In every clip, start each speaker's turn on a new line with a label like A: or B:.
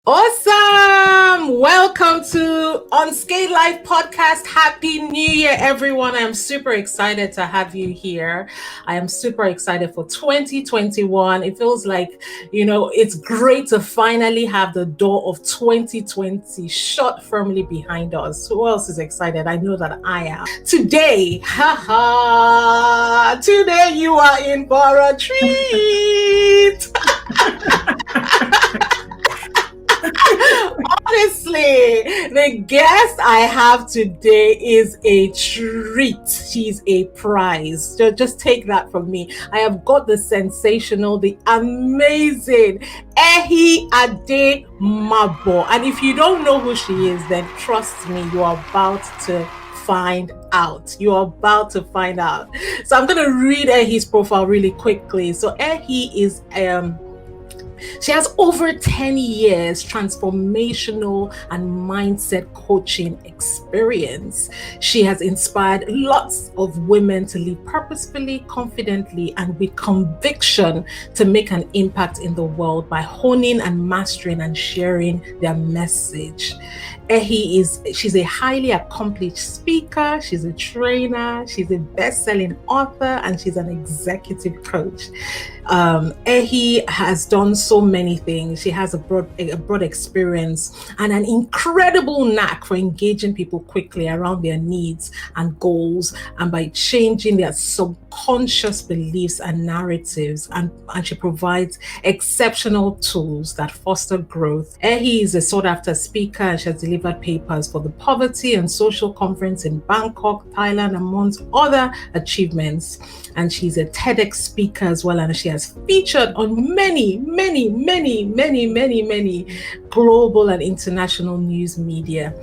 A: Awesome! Welcome to Unscathed Life Podcast. Happy New Year, everyone. I am super excited to have you here. I am super excited for 2021. It feels like, it's great to finally have the door of 2020 shut firmly behind us. Who else is excited? I know that I am. Today you are in for a treat. Honestly, the guest I have today is a treat. She's a prize. So just take that from me. I have got the sensational, the amazing Ehi Ade-Mabo. And if you don't know who she is, then trust me, you are about to find out. You're about to find out. So I'm going to read Ehi's profile really quickly. So Ehi is she has over 10 years transformational and mindset coaching experience. She has inspired lots of women to live purposefully, confidently, and with conviction to make an impact in the world by honing and mastering and sharing their message. She's a highly accomplished speaker, she's a trainer, she's a best-selling author, and she's an executive coach. Ehi has done so many things. She has a broad experience and an incredible knack for engaging people quickly around their needs and goals, and by changing their subconscious beliefs and narratives, and she provides exceptional tools that foster growth. Ehi is a sought-after speaker, and she has delivered papers for the Poverty and Social Conference in Bangkok, Thailand, amongst other achievements. And she's a TEDx speaker as well, and she has featured on many global and international news media.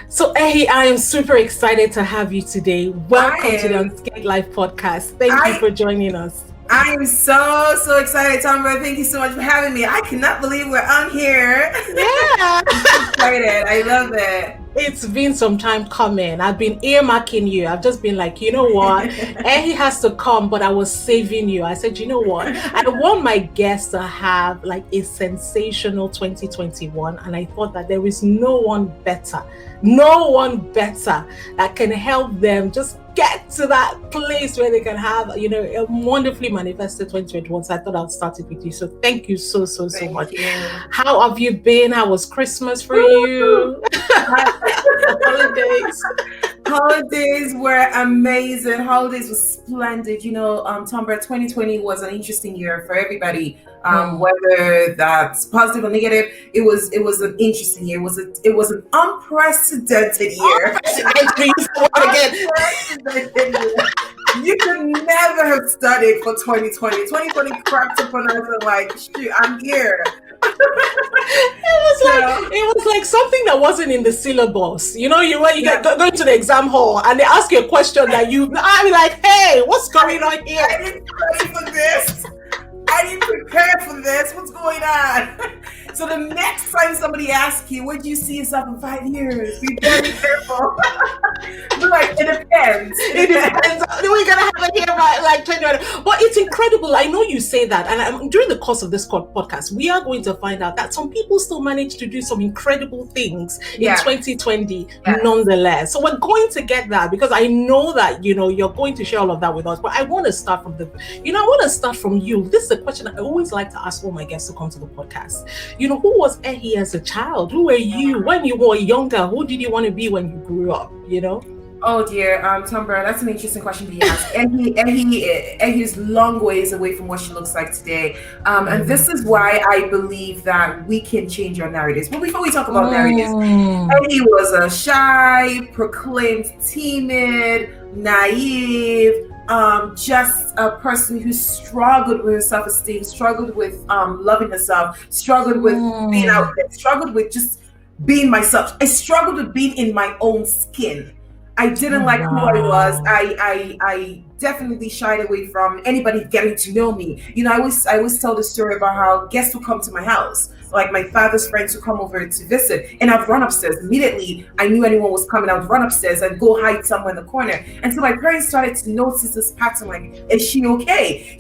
A: So Ehi, I am super excited to have you today. Welcome to the Unscathed Life Podcast. Thank you for joining us.
B: I am so excited, Tonbra. Thank you so much for having me. I cannot believe we're on here.
A: Yeah.
B: I'm so excited. I love it.
A: It's been some time coming. I've been earmarking you. I've just been like, you know what? Ehi has to come, but I was saving you. I said, you know what? I want my guests to have like a sensational 2021. And I thought that there is no one better that can help them just get to that place where they can have, a wonderfully manifested 2021. So I thought I'll start it with you. So thank you so much.
B: You.
A: How have you been? How was Christmas for you?
B: Holidays were amazing. Holidays were splendid. Tonbra, 2020 was an interesting year for everybody. Whether that's positive or negative, it was an interesting year. It was an unprecedented year. You could never have studied for 2020. 2020 crept upon us and like, shoot, I'm here.
A: It was like something that wasn't in the syllabus. You get going to the exam hall and they ask you a question that I'm like, hey, what's going on here?
B: I didn't study for this. I didn't prepare for this. What's going on? So the next time somebody asks you, where do you see yourself in 5 years? Be very careful. Like, it depends.
A: It depends. We're going to have it here by like 2020. But it's incredible. I know you say that. And during the course of this podcast, we are going to find out that some people still manage to do some incredible things in 2020 nonetheless. So we're going to get that because I know that, you're going to share all of that with us. But I want to start from you. This is a question I always like to ask all my guests who come to the podcast. Who was Ehi as a child? Who were you when you were younger? Who did you want to be when you grew up?
B: Oh dear, Tonbra, that's an interesting question to ask. Ehi is long ways away from what she looks like today. And this is why I believe that we can change our narratives. But before we talk about narratives, Ehi was a shy, proclaimed timid, naive, just a person who struggled with her self-esteem, struggled with loving herself, struggled with being out there, struggled with just being myself. I struggled with being in my own skin. I didn't like who I was. I definitely shied away from anybody getting to know me. I always tell the story about how guests would come to my house, like my father's friends would come over to visit, and I'd run upstairs. Immediately, I knew anyone was coming, I would run upstairs and go hide somewhere in the corner. And so my parents started to notice this pattern, like, is she okay?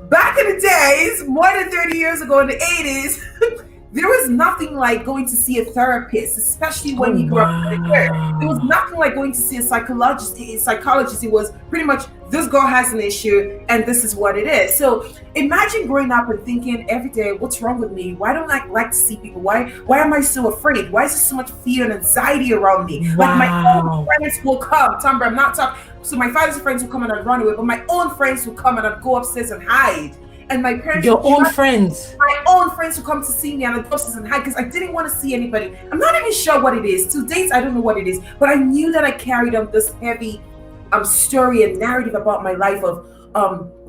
B: Back in the days, more than 30 years ago in the 80s, There was nothing like going to see a therapist, especially when you grew up in the year. There was nothing like going to see a psychologist. It was pretty much, this girl has an issue and this is what it is. So imagine growing up and thinking every day, what's wrong with me? Why don't I like to see people? Why am I so afraid? Why is there so much fear and anxiety around me? Like my own friends will come. Tonbra, I'm not talking. So my father's friends will come and I'd run away, but my own friends will come and I'd go upstairs and hide. And my parents,
A: your own friends,
B: my own friends would come to see me and I'd go upstairs and hide because I didn't want to see anybody. I'm not even sure what it is. To date, I don't know what it is, but I knew that I carried on this heavy story and narrative about my life of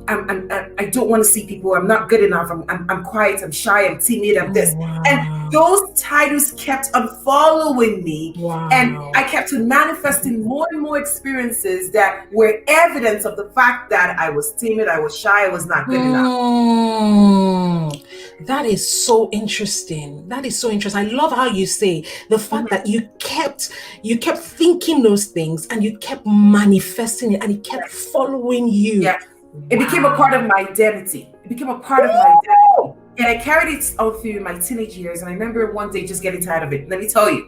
B: I don't want to see people. I'm not good enough. I'm quiet. I'm shy. I'm timid. I'm this.
A: Wow.
B: And those titles kept on following me.
A: Wow.
B: And I kept on manifesting more and more experiences that were evidence of the fact that I was timid. I was shy. I was not good enough.
A: That is so interesting. That is so interesting. I love how you say the fact that you kept thinking those things and you kept manifesting it and it kept following you.
B: Yeah. It became a part of my identity. And I carried it all through my teenage years. And I remember one day just getting tired of it. Let me tell you.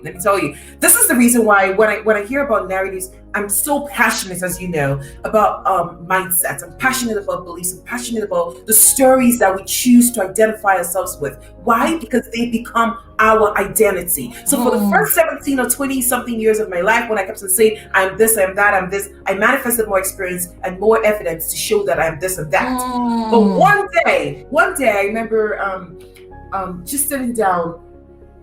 B: This is the reason why when I hear about narratives, I'm so passionate, as you know, about mindset. I'm passionate about beliefs. I'm passionate about the stories that we choose to identify ourselves with. Why? Because they become our identity. So for the first 17 or 20 something years of my life, when I kept on saying, I'm this, I'm that, I'm this, I manifested more experience and more evidence to show that I'm this and that. But one day I remember just sitting down.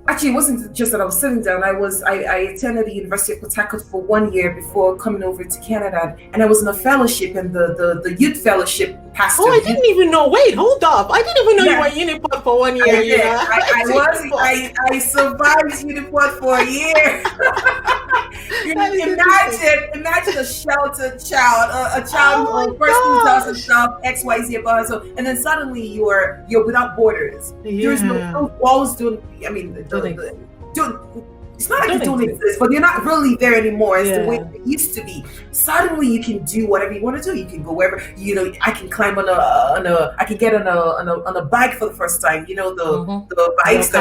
B: Actually, it wasn't just that I was sitting down. I attended the University of Port Harcourt for 1 year before coming over to Canada, and I was in a fellowship, and the youth fellowship pastor.
A: Oh, I didn't even know. Wait, hold up! I didn't even know you were in Uniport for 1 year.
B: I survived Uniport for a year. Imagine a sheltered child, a child, person who does herself XYZ about herself, and then suddenly you're without borders. There's no walls. It's not like they don't exist, but they're not really there anymore. It's the way they used to be. Suddenly, you can do whatever you want to do. You can go wherever. I can climb I can get on a bike for the first time. The bikes, the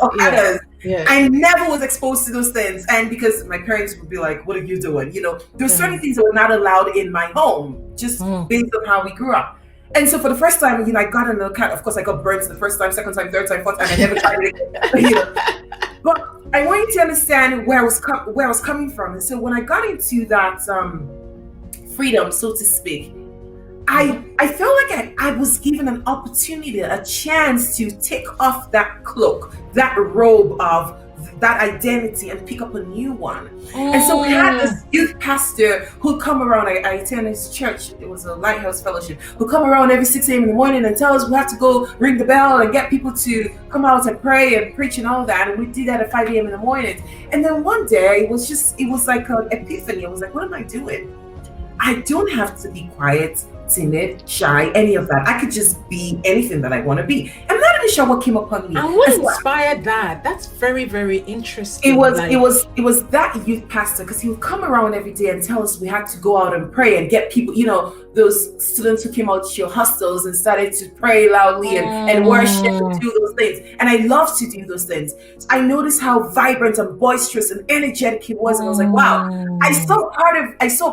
B: Okadas. Yeah. I never was exposed to those things, and because my parents would be like, "What are you doing?" There's certain things that were not allowed in my home, just based on how we grew up. And so for the first time, I got in the car. Of course, I got burnt the first time, second time, third time, fourth time. I never tried it again. But I want you to understand where I was coming from. And so when I got into that freedom, so to speak, I felt like I was given an opportunity, a chance to take off that cloak, that robe of that identity and pick up a new one. And so we had this youth pastor who'd come around. I attended his church. It was a lighthouse fellowship. Who'd come around every 6 a.m. in the morning and tell us we have to go ring the bell and get people to come out and pray and preach and all that. And we did that at 5 a.m. in the morning. And then one day it was like an epiphany. I was like, what am I doing? I don't have to be quiet, timid, shy, any of that. I could just be anything that I want to be. I'm not even sure what came upon me.
A: And what inspired that? That's very, very interesting.
B: It was that youth pastor, because he would come around every day and tell us we had to go out and pray and get people, those students who came out to your hostels and started to pray loudly and worship and do those things. And I love to do those things. So I noticed how vibrant and boisterous and energetic he was, and I was like, wow, I saw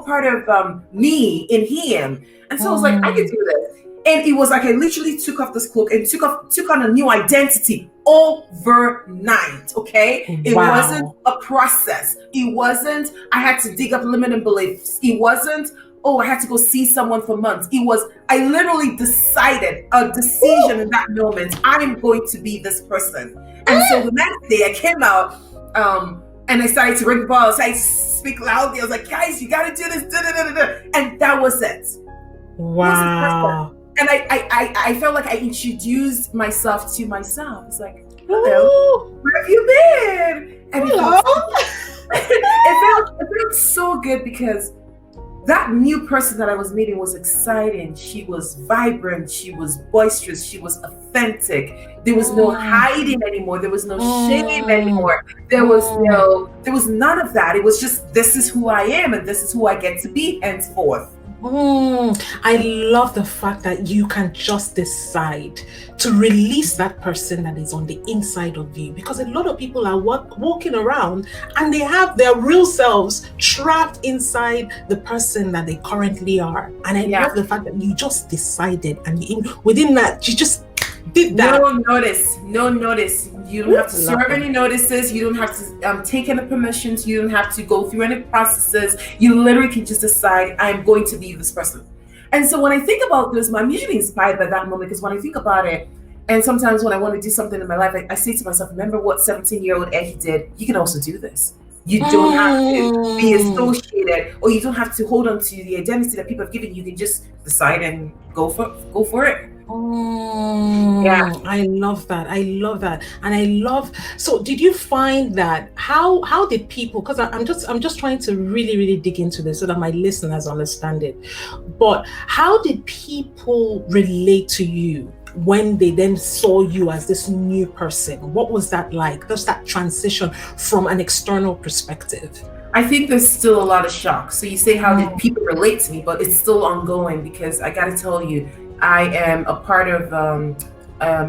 B: part of me in him. And so I was like, I can do this. And it was like I literally took off this cloak and took on a new identity overnight. Okay, it wasn't a process. It wasn't I had to dig up limiting beliefs. It wasn't I had to go see someone for months. It was I literally decided a decision in that moment. I'm going to be this person. And so the next day I came out and I started to ring the bell. I started to speak loudly. I was like, guys, you got to do this. And that was it.
A: Wow.
B: And I felt like I introduced myself to myself. It's like, hello, where have you been? And it felt so good, because that new person that I was meeting was exciting. She was vibrant. She was boisterous. She was authentic. There was no hiding anymore. There was no shame anymore. There was none of that. It was just, this is who I am and this is who I get to be henceforth.
A: I love the fact that you can just decide to release that person that is on the inside of you, because a lot of people are walking around and they have their real selves trapped inside the person that they currently are. And I
B: Yeah.
A: love the fact that you just decided, and within that, you just did that.
B: No notice. You don't have to
A: Love
B: serve
A: it.
B: any notices. You don't have to take any permissions. You don't have to go through any processes. You literally can just decide, I'm going to be this person. And so when I think about this, I'm usually inspired by that moment, because when I think about it, and sometimes when I want to do something in my life, I say to myself, remember what 17-year-old Ehi did? You can also do this. You don't have to be
A: Mm.
B: associated, or you don't have to hold on to the identity that people have given you. You can just decide and go for it. Yeah.
A: I love that. I love that. And I love, so did you find that how did people, because I'm just trying to really, really dig into this so that my listeners understand it. But how did people relate to you when they then saw you as this new person? What was that like? Just that transition from an external perspective.
B: I think there's still a lot of shock. So you say, how did people relate to me? But it's still ongoing, because I got to tell you, I am a part of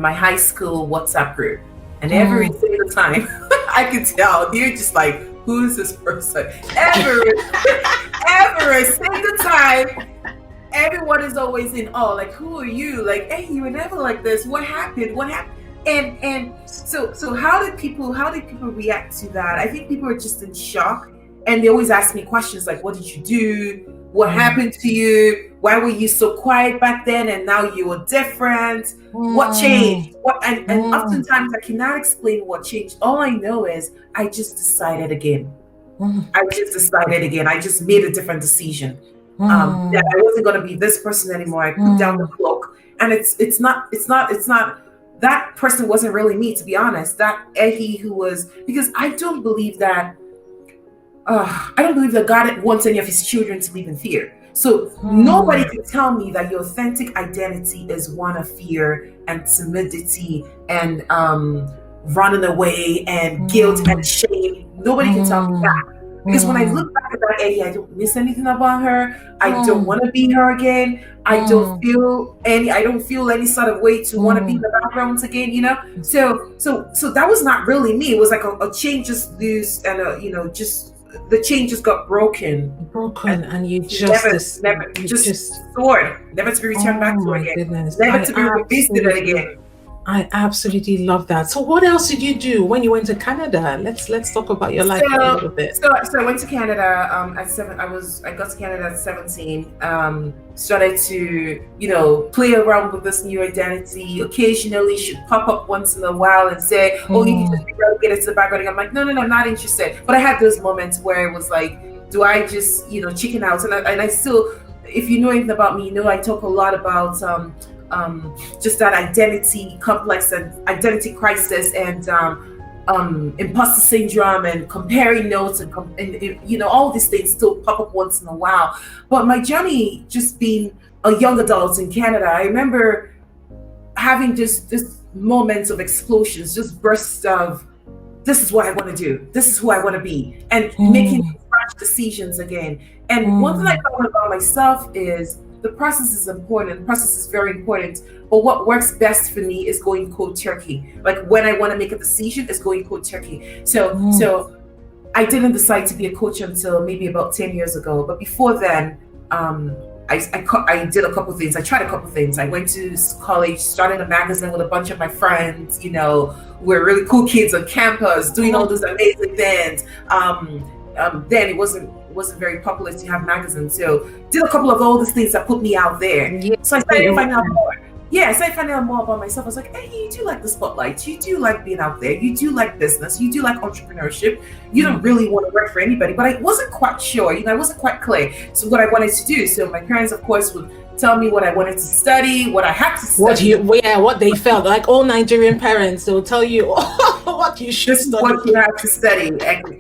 B: my high school WhatsApp group. And every single time I can tell, you're just like, who is this person? Every single time, everyone is always in awe. Like, who are you? Like, hey, you were never like this. What happened? What happened? And so how did people react to that? I think people are just in shock, and they always ask me questions like, what did you do? What happened to you? Why were you so quiet back then and now you were different? What changed? And oftentimes I cannot explain what changed. All I know is I just decided again. I just made a different decision. That I wasn't going to be this person anymore. I put down the cloak, and it's not that person wasn't really me, to be honest. That Ehi who was, because I don't believe that God wants any of his children to live in fear. So nobody can tell me that your authentic identity is one of fear and timidity and running away and guilt and shame. Nobody can tell me that. Because when I look back at that Ehi, I don't miss anything about her. I don't want to be her again. I don't feel any sort of way to want to be in the background again, you know? So that was not really me. It was like a chain just loose, and just the chain just got broken,
A: and you
B: never
A: just
B: soared, never to be returned back to again.
A: Goodness.
B: Never to be revisited again.
A: I absolutely love that. So what else did you do when you went to Canada? Let's talk about your life a little bit.
B: So I went to Canada at 7. I got to Canada at 17. Started to play around with this new identity. Occasionally should pop up once in a while and say, oh, you can just be relegated to the background. I'm like, no, I'm not interested. But I had those moments where it was like, do I just chicken out? And I still, if you know anything about me, I talk a lot about just that identity complex and identity crisis and imposter syndrome and comparing notes and all these things still pop up once in a while. But my journey, just being a young adult in Canada, I remember having just this moments of explosions, just bursts of, this is what I want to do, this is who I want to be, and making fresh decisions again. And one thing I found about myself is the process is important. The process is very important. But what works best for me is going cold turkey. Like when I want to make a decision, is going cold turkey. So I didn't decide to be a coach until maybe about 10 years ago. But before then, I did a couple things. I tried a couple things. I went to college, started a magazine with a bunch of my friends. We're really cool kids on campus, doing all these amazing things. Then it wasn't very popular to have magazines, so did a couple of all these things that put me out there. So I started finding out more. I started finding out more about myself. I was like, hey, you do like the spotlight, you do like being out there, you do like business, you do like entrepreneurship, you don't really want to work for anybody. But I wasn't quite sure, I wasn't quite clear so what I wanted to do. So my parents, of course, would tell me what I wanted to study, what I had to study.
A: What they felt like all Nigerian parents, they'll tell you what you should
B: This is
A: study.
B: what you have to study.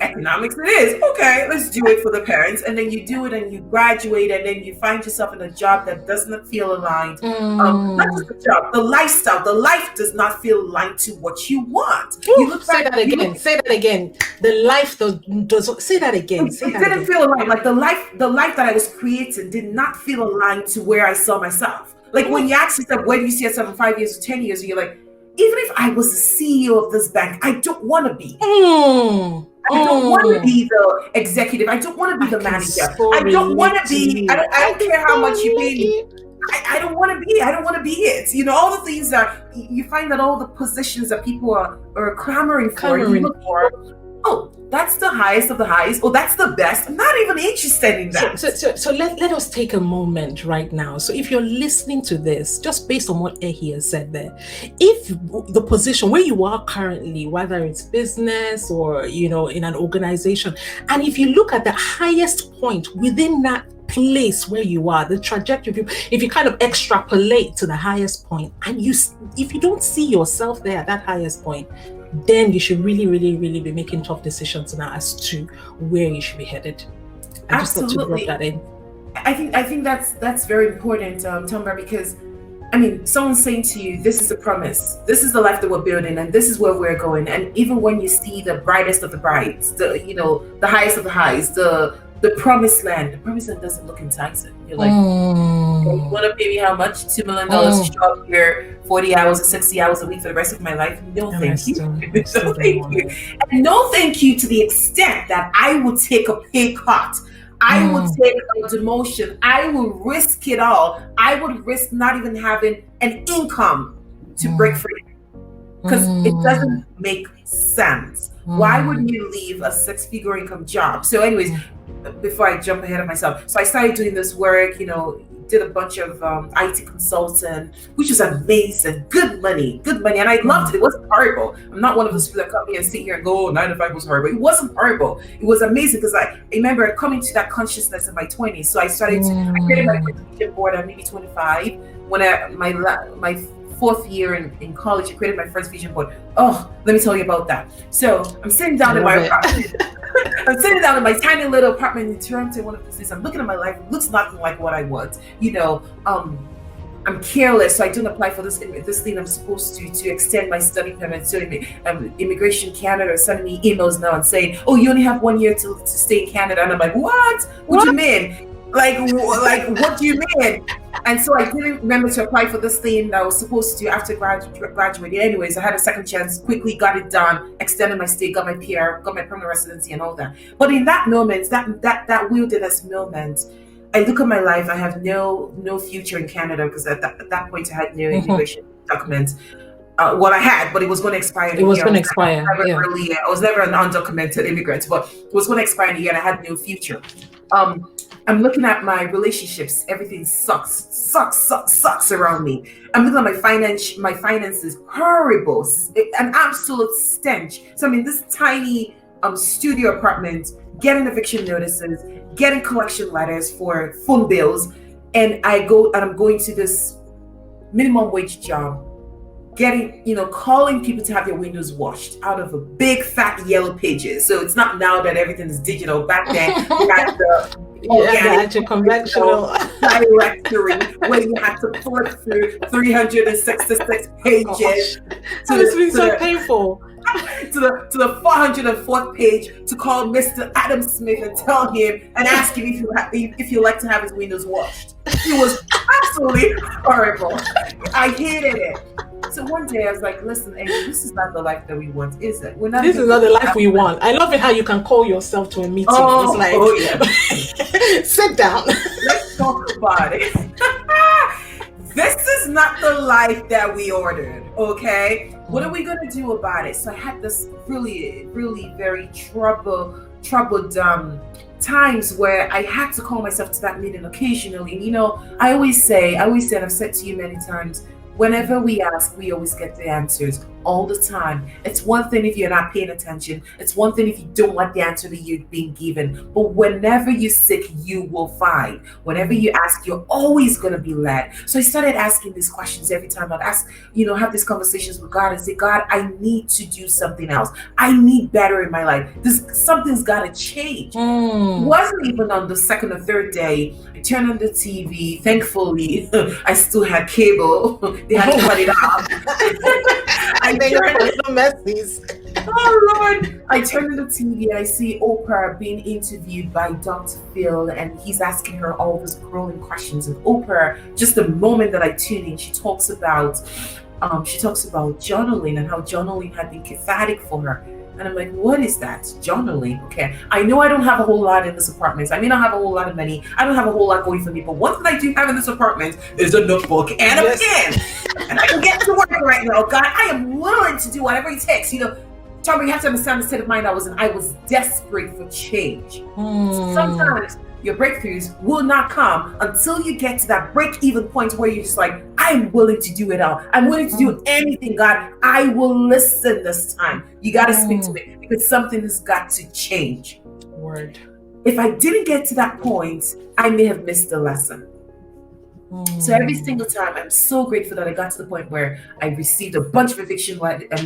B: Economics it is. Okay, let's do it for the parents. And then you do it and you graduate and then you find yourself in a job that doesn't feel aligned. Not just the job, the lifestyle, the life does not feel aligned to what you want.
A: Ooh, you look say back, that again. Say that again. The life does say that again.
B: It didn't feel aligned. Like the life that I was creating did not feel aligned to where I saw myself. Like when you ask yourself, where do you see yourself in 5 years or 10 years? You're like, even if I was the CEO of this bank, I don't want to be. I don't want to be the executive. I don't want to be the manager. I don't want to be. I don't care how much you pay me. I don't want to be. I don't want to be it. You know, all the things that you find that all the positions that people are clamoring for. You look for. Oh, that's the highest of the highest. Oh, that's the best. I'm not even interested in that.
A: So let us take a moment right now. So if you're listening to this, just based on what Ehi has said there, if the position where you are currently, whether it's business or, you know, in an organization, and if you look at the highest point within that place where you are, the trajectory, if you kind of extrapolate to the highest point, and if you don't see yourself there at that highest point, then you should really, really, really be making tough decisions now as to where you should be headed. I just thought to drop that in.
B: I think that's very important, Tonbra, because I mean, someone's saying to you, this is a promise, this is the life that we're building, and this is where we're going. And even when you see the brightest of the brights, the highest of the highs, the promised land doesn't look enticing. You're like, you want to pay me how much? $2 million to show up here 40 hours or 60 hours a week for the rest of my life? No, thank you. No, thank you. And no, thank you to the extent that I would take a pay cut. I would take a demotion. I will risk it all. I would risk not even having an income to break free, because it doesn't make sense. Why would you leave a 6-figure income job? So anyways, before I jump ahead of myself, so I started doing this work, did a bunch of IT consulting, which was amazing, good money, and I loved it. It wasn't horrible. I'm not one of those people that come here and sit here and go, 9 to 5 was horrible. It wasn't horrible. It was amazing, because I remember coming to that consciousness in my 20s. So I created my vision board at maybe 25. When my 4th year in college, I created my first vision board. Oh, let me tell you about that. So I'm sitting down in my apartment. I'm sitting down in my tiny little apartment in Toronto, one of the cities. I'm looking at my life. It looks nothing like what I want. I'm careless, so I don't apply for this thing I'm supposed to extend my study permit. So Immigration Canada is sending me emails now and saying, oh, you only have 1 year to stay in Canada. And I'm like, what? What do you mean? Like what do you mean? And so I didn't remember to apply for this thing that I was supposed to after graduating. Anyways, I had a second chance, quickly got it done, extended my stay, got my PR, got my permanent residency and all that. But in that moment, that wilderness moment, I look at my life, I have no future in Canada, because at that point I had no immigration documents. What I had, but it was going to expire.
A: It was going to expire.
B: I was never an undocumented immigrant, but it was going to expire in a year and I had no future. I'm looking at my relationships. Everything sucks around me. I'm looking at my finances, horrible, an absolute stench. So I'm in this tiny studio apartment, getting eviction notices, getting collection letters for phone bills, and I'm going to this minimum wage job, calling people to have their windows washed out of a big fat yellow pages. So it's not now that everything is digital. Back then, we had the
A: conventional
B: directory where you had to flip through 366 pages.
A: It's been so painful.
B: To the 404th page to call Mr. Adam Smith and tell him and ask him if you like to have his windows washed. It was absolutely horrible. I hated it. So one day I was like, listen, Amy, this is not the life that we want, is it?
A: This is not the life we want. I love it how you can call yourself to a meeting. It's like, sit down.
B: Let's talk about it. This is not the life that we ordered, okay? What are we going to do about it? So I had this really, really very troubled times where I had to call myself to that meeting occasionally. I always say, and I've said to you many times, whenever we ask, we always get the answers. all the time. It's one thing if you're not paying attention. It's one thing if you don't like the answer that you're being given. But whenever you seek, you will find. Whenever you ask, you're always going to be led. So I started asking these questions every time I'd ask, have these conversations with God and say, God, I need to do something else. I need better in my life. Something's got to change. It wasn't even on the second or third day. I turned on the TV. Thankfully, I still had cable. They had to cut it off.
A: I think you're some messies.
B: Oh Lord! I turn on the TV and I see Oprah being interviewed by Dr. Phil, and he's asking her all these grueling questions. And Oprah, just the moment that I tune in, she talks about journaling and how journaling had been cathartic for her. And I'm like, what is that? Journaling. Okay. I know I don't have a whole lot in this apartment. I may not have a whole lot of money. I don't have a whole lot going for me. But one thing I do have in this apartment is a notebook and a pen. And I can get to work right now. God, I am willing to do whatever it takes. Tonbra, you have to understand the state of mind I was in. I was desperate for change. Sometimes your breakthroughs will not come until you get to that break-even point where you're just like, I'm willing to do it all. I'm willing to do anything, God. I will listen this time. You got to speak to me because something has got to change.
A: Word.
B: If I didn't get to that point, I may have missed the lesson. So every single time, I'm so grateful that I got to the point where I received a bunch of eviction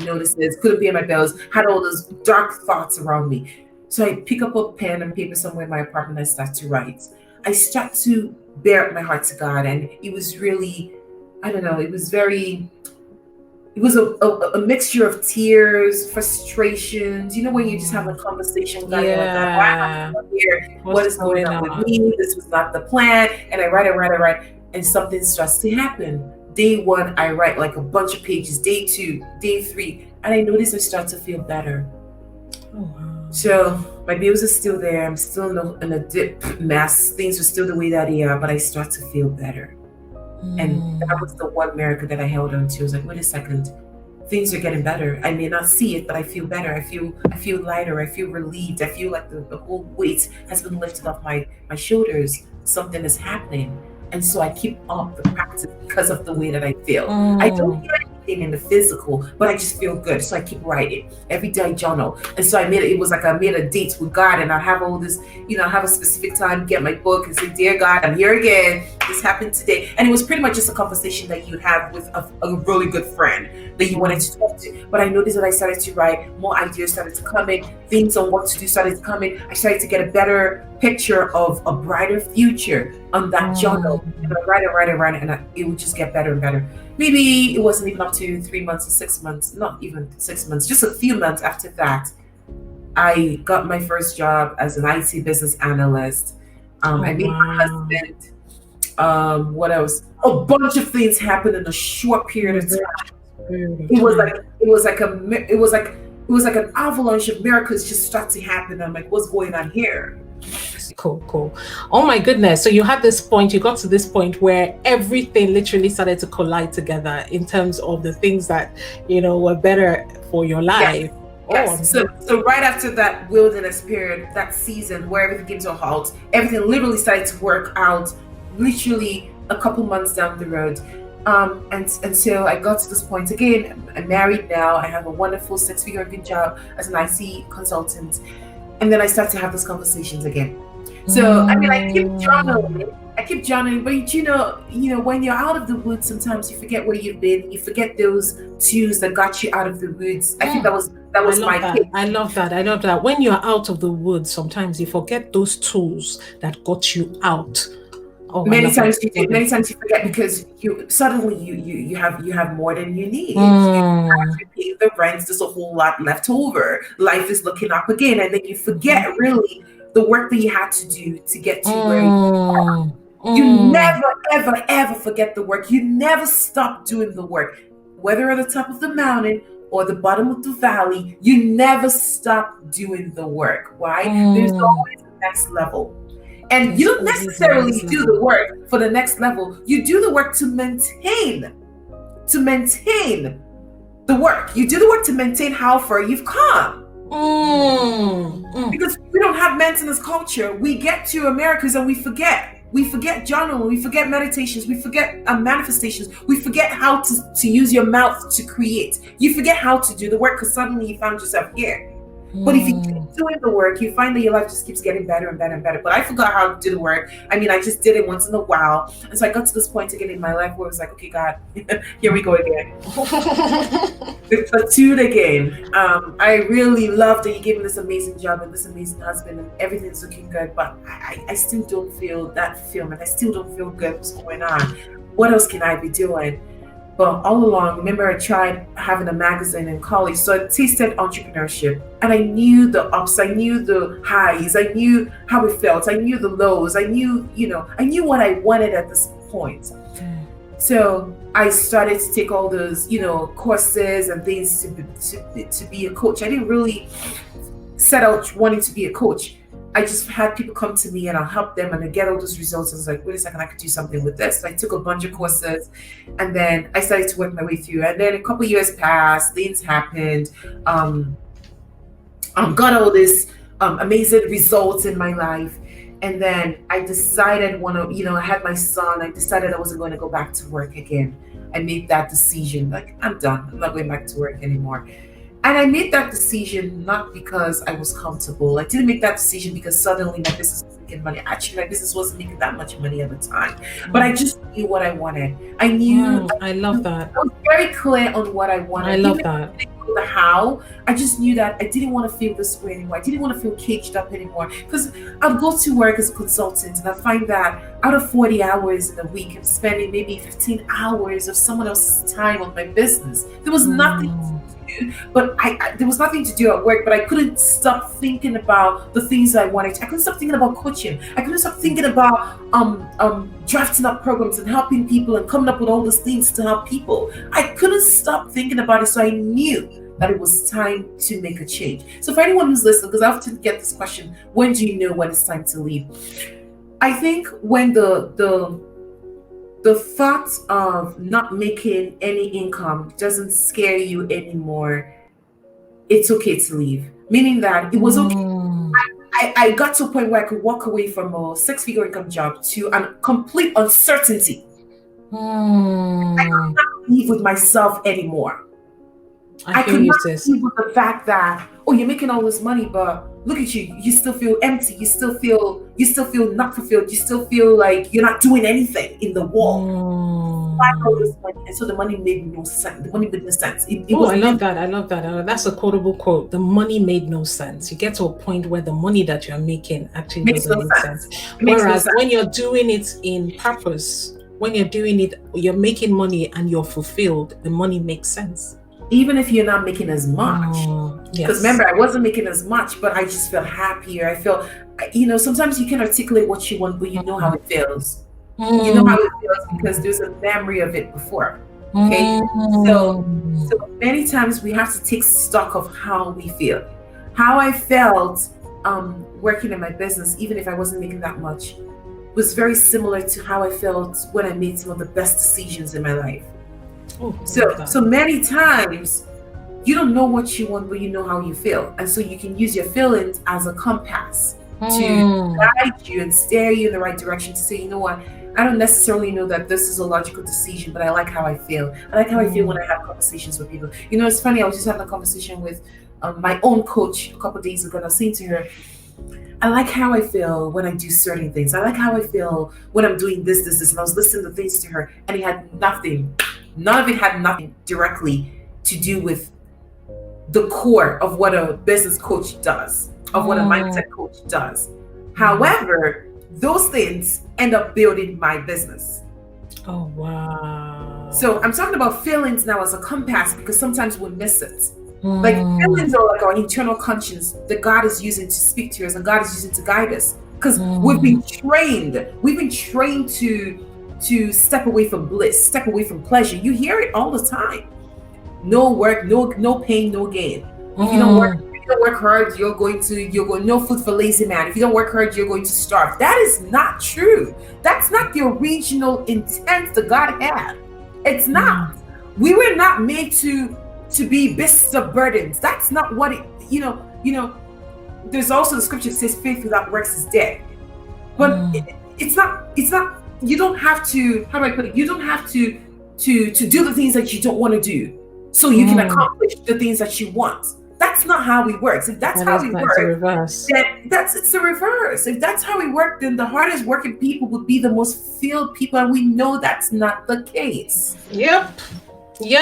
B: notices, couldn't pay my bills, had all those dark thoughts around me. So I pick up a pen and paper somewhere in my apartment, I start to write. I start to bear my heart to God, and it was really, it was a mixture of tears, frustrations, when you just have a conversation with God, you're like, why am I here? What is going on with me? This was not the plan. And I write, and something starts to happen. Day 1, I write like a bunch of pages. Day 2, day 3, and I notice I start to feel better. So my bills are still there. I'm still in a dip mess. Things are still the way that they are, but I start to feel better. And that was the one miracle that I held on to. I was like, wait a second, things are getting better. I may not see it, but I feel better. I feel lighter. I feel relieved. I feel like the whole weight has been lifted off my shoulders. Something is happening. And so I keep up the practice because of the way that I feel. I don't feel anything in the physical, but I just feel good. So I keep writing. Every day I journal. And so I made a date with God, and I have all this, I have a specific time, get my book and say, dear God, I'm here again. This happened today. And it was pretty much just a conversation that you'd have with a really good friend that you wanted to talk to. But I noticed that I started to write, more ideas started to come in, things on what to do started to come in. I started to get a better picture of a brighter future on that journal. And I write it, and it would just get better and better. Maybe it wasn't even up to 3 months or 6 months, not even 6 months, just a few months after that, I got my first job as an IT business analyst. I met my husband. What else? A bunch of things happened in a short period of time. It was like an avalanche of miracles just start to happen. I'm like, what's going on here?
A: Cool. Oh my goodness. So you got to this point where everything literally started to collide together in terms of the things that, were better for your life.
B: Yes. So right after that wilderness period, that season where everything came to a halt, everything literally started to work out literally a couple months down the road. And so I got to this point again. I'm married now. I have a wonderful 6-figure good job as an IT consultant. And then I start to have those conversations again. So, I keep journaling, but when you're out of the woods, sometimes you forget where you've been. You forget those tools that got you out of the woods. I think that was my case.
A: I love that. When you're out of the woods, sometimes you forget those tools that got you out.
B: Many times you forget because you have more than you need. You have to pay the rent. There's a whole lot left over. Life is looking up again, and then you forget really the work that you had to do to get to where you are. You never, ever, ever forget the work. You never stop doing the work, whether at the top of the mountain or the bottom of the valley. You never stop doing the work. Why? There's always the next level. And you don't necessarily do the work for the next level. You do the work to maintain the work. You do the work to maintain how far you've come. Because we don't have maintenance culture. We get to Americas and we forget. We forget journaling, we forget meditations, we forget manifestations, we forget how to use your mouth to create. You forget how to do the work because suddenly you found yourself here. But if you keep doing the work, you find that your life just keeps getting better and better and better. But I forgot how to do the work. I mean, I just did it once in a while. And so I got to this point again in my life where it was like, okay, God, here we go again. The platoon again. I really love that you gave me this amazing job and this amazing husband and everything's looking good. But I still don't feel that fulfillment. I still don't feel good. What's going on? What else can I be doing? But all along, remember, I tried having a magazine in college, so I tasted entrepreneurship, and I knew the ups, I knew the highs, I knew how it felt, I knew the lows, I knew what I wanted at this point. So I started to take all those, courses and things to be a coach. I didn't really set out wanting to be a coach. I just had people come to me and I'll help them and I get all those results. I was like, wait a second, I could do something with this. So I took a bunch of courses and then I started to work my way through. And then a couple of years passed, things happened. Got all this amazing results in my life. And then I decided I had my son, I decided I wasn't going to go back to work again. I made that decision, like, I'm done. I'm not going back to work anymore. And I made that decision not because I was comfortable. I didn't make that decision because suddenly my business was making money. Actually, my business wasn't making that much money at the time. But I just knew what I wanted. I knew.
A: I love that.
B: I was very clear on what I wanted.
A: I love that.
B: I didn't know the how. I just knew that I didn't want to feel this way anymore. I didn't want to feel caged up anymore. Because I'd go to work as a consultant and I find that out of 40 hours in a week, I'm spending maybe 15 hours of someone else's time on my business. There was nothing to do, but there was nothing to do at work, but I couldn't stop thinking about the things I wanted. I couldn't stop thinking about coaching. I couldn't stop thinking about drafting up programs and helping people and coming up with all these things to help people. I couldn't stop thinking about it, so I knew that it was time to make a change. So for anyone who's listening, because I often get this question, when do you know when it's time to leave? I think when the thought of not making any income doesn't scare you anymore, it's okay to leave. Meaning that it was okay. I got to a point where I could walk away from a 6-figure income job to a complete uncertainty. I could not live with myself anymore. I could not live with the fact that, you're making all this money, but look at you, you still feel empty, you still feel not fulfilled, you still feel like you're not doing anything in the world. All this money. And so the money made no sense. The money made no sense.
A: I love that. That's a quotable quote. The money made no sense. You get to a point where the money that you're making actually doesn't make sense. Whereas when you're doing it in purpose, when you're doing it, you're making money and you're fulfilled, the money makes sense.
B: Even if you're not making as much. Because remember, I wasn't making as much, but I just felt happier. I felt, sometimes you can articulate what you want, but you know how it feels. You know how it feels because there's a memory of it before. Okay. So many times we have to take stock of how we feel. How I felt working in my business, even if I wasn't making that much, was very similar to how I felt when I made some of the best decisions in my life. So many times you don't know what you want, but you know how you feel. And so you can use your feelings as a compass to guide you and steer you in the right direction to say, you know what, I don't necessarily know that this is a logical decision, but I like how I feel. I like how I feel when I have conversations with people. It's funny, I was just having a conversation with my own coach a couple of days ago, and I was saying to her, I like how I feel when I do certain things. I like how I feel when I'm doing this. And I was listening to things to her, and it had nothing. None of it had nothing directly to do with the core of what a business coach does, of what a mindset coach does. However, those things end up building my business.
A: Oh, wow.
B: So I'm talking about feelings now as a compass because sometimes we miss it. Like feelings are like our internal conscience that God is using to speak to us and God is using to guide us. Because we've been trained to step away from bliss, step away from pleasure. You hear it all the time. No work, no pain, no gain. If you don't work hard, you're going no food for lazy man. If you don't work hard, you're going to starve. That is not true. That's not the original intent that God had. It's not. We were not made to be beasts of burdens. That's not what it, there's also the scripture that says faith without works is dead. But you don't have to, how do I put it? You don't have to do the things that you don't want to do so you can accomplish the things that you want. That's not how we work. If that's how we work,
A: the reverse.
B: It's the reverse. If that's how we work, then the hardest working people would be the most fulfilled people, and we know that's not the case.
A: Yep.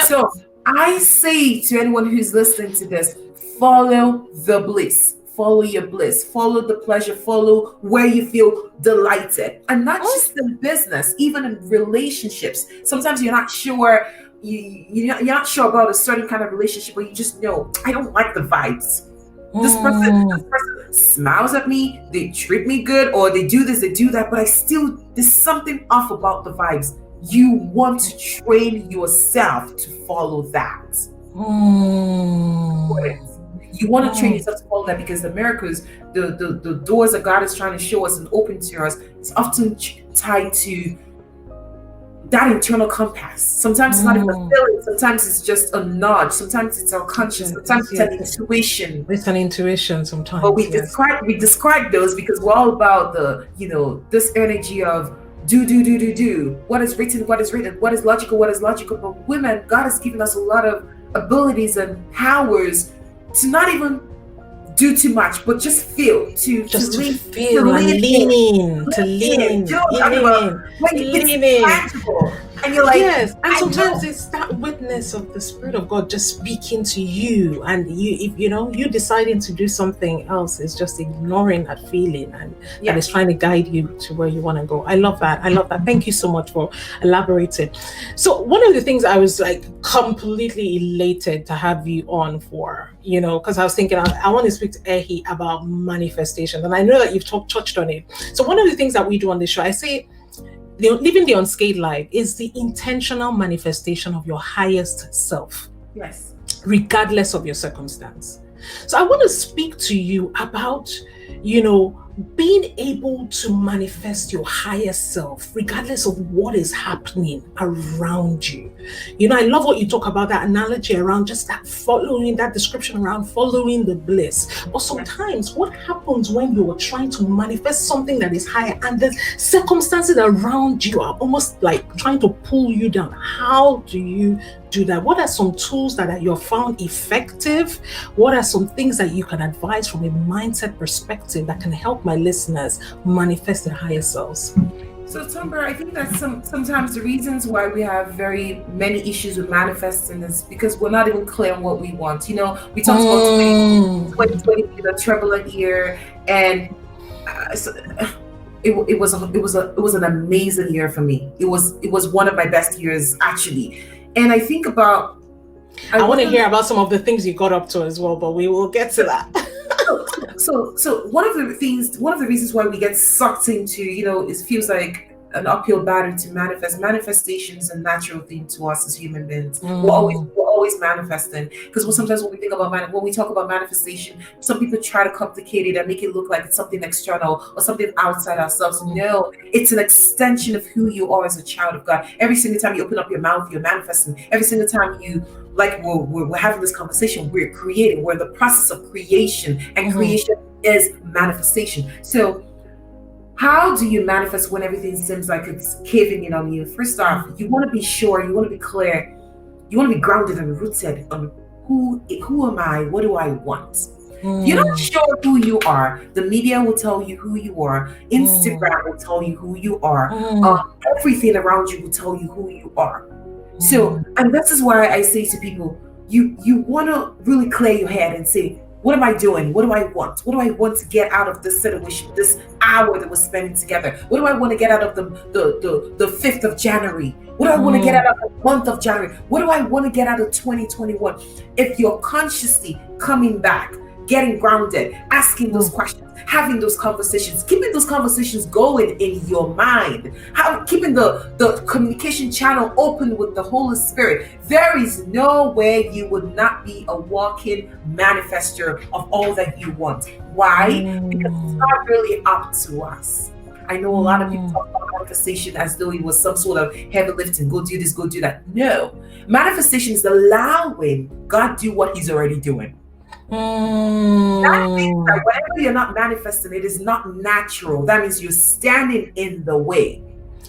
B: So I say to anyone who's listening to this, follow the bliss. Follow your bliss. Follow the pleasure. Follow where you feel delighted, and not just in business, even in relationships. Sometimes you're not sure. You're not sure about a certain kind of relationship, but you just know, I don't like the vibes. This person smiles at me, they treat me good, or they do this, they do that, but there's something off about the vibes. You want to train yourself to follow that. You want to train yourself to follow that, because the miracles, the doors that God is trying to show us and open to us, is often tied to that internal compass. Sometimes it's not even a feeling. Sometimes it's just a nod. Sometimes it's unconscious. Sometimes it's an intuition.
A: It's an intuition sometimes.
B: But we describe those because we're all about this energy of do. What is written, what is logical. But women, God has given us a lot of abilities and powers to not even do too much, but just feel, to lean in. And you're like,
A: yes, and sometimes it's that witness of the Spirit of God just speaking to you, and you deciding to do something else is just ignoring that feeling, and that is trying to guide you to where you want to go. I love that. Thank you so much for elaborating. So one of the things I was like completely elated to have you on for, because I was thinking I want to speak to Ehi about manifestation, and I know that you've touched on it. So one of the things that we do on the show, I say, living the unscathed life is the intentional manifestation of your highest self.
B: Yes.
A: Regardless of your circumstance. So I want to speak to you about, being able to manifest your highest self, regardless of what is happening around you. I love what you talk about, that analogy around just that description around following the bliss. But sometimes what happens when you are trying to manifest something that is higher and the circumstances around you are almost like trying to pull you down? How do you do that? What are some tools that you found effective? What are some things that you can advise from a mindset perspective that can help my listeners manifest their higher selves?
B: So Tonbra, I think that sometimes the reasons why we have very many issues with manifesting is because we're not even clear on what we want. We talked about 2020 being a turbulent year, and it was an amazing year for me. It was one of my best years, actually. And I think about,
A: I want to hear about some of the things you got up to as well, but we will get to that.
B: So one of the reasons why we get sucked into, it feels like an uphill battle to manifest. Manifestation is a natural thing to us as human beings. We're always manifesting, because sometimes when we talk about manifestation, some people try to complicate it and make it look like it's something external or something outside ourselves. No, it's an extension of who you are as a child of God. Every single time you open up your mouth, you're manifesting. Every single time we're having this conversation, we're creating. We're in the process of creation, and creation is manifestation. So how do you manifest when everything seems like it's caving in on you? First off, you want to be sure, you want to be clear, you want to be grounded and rooted on who am I, what do I want? You're not sure who you are. The media will tell you who you are. Instagram will tell you who you are. Everything around you will tell you who you are. So, and this is why I say to people, you want to really clear your head and say, what am I doing? What do I want? What do I want to get out of this situation, this hour that we're spending together? What do I want to get out of the 5th of January? What do I want to get out of the month of January? What do I want to get out of 2021? If you're consciously coming back, getting grounded, asking those questions, having those conversations, keeping those conversations going in your mind, keeping the communication channel open with the Holy Spirit, there is no way you would not be a walking manifester of all that you want. Why? Because it's not really up to us. I know a lot of people talk about manifestation as though it was some sort of heavy lifting, go do this, go do that. No, manifestation is allowing God do what he's already doing. That means that
A: Mm.
B: whenever you're not manifesting, it is not natural. That means you're standing in the way.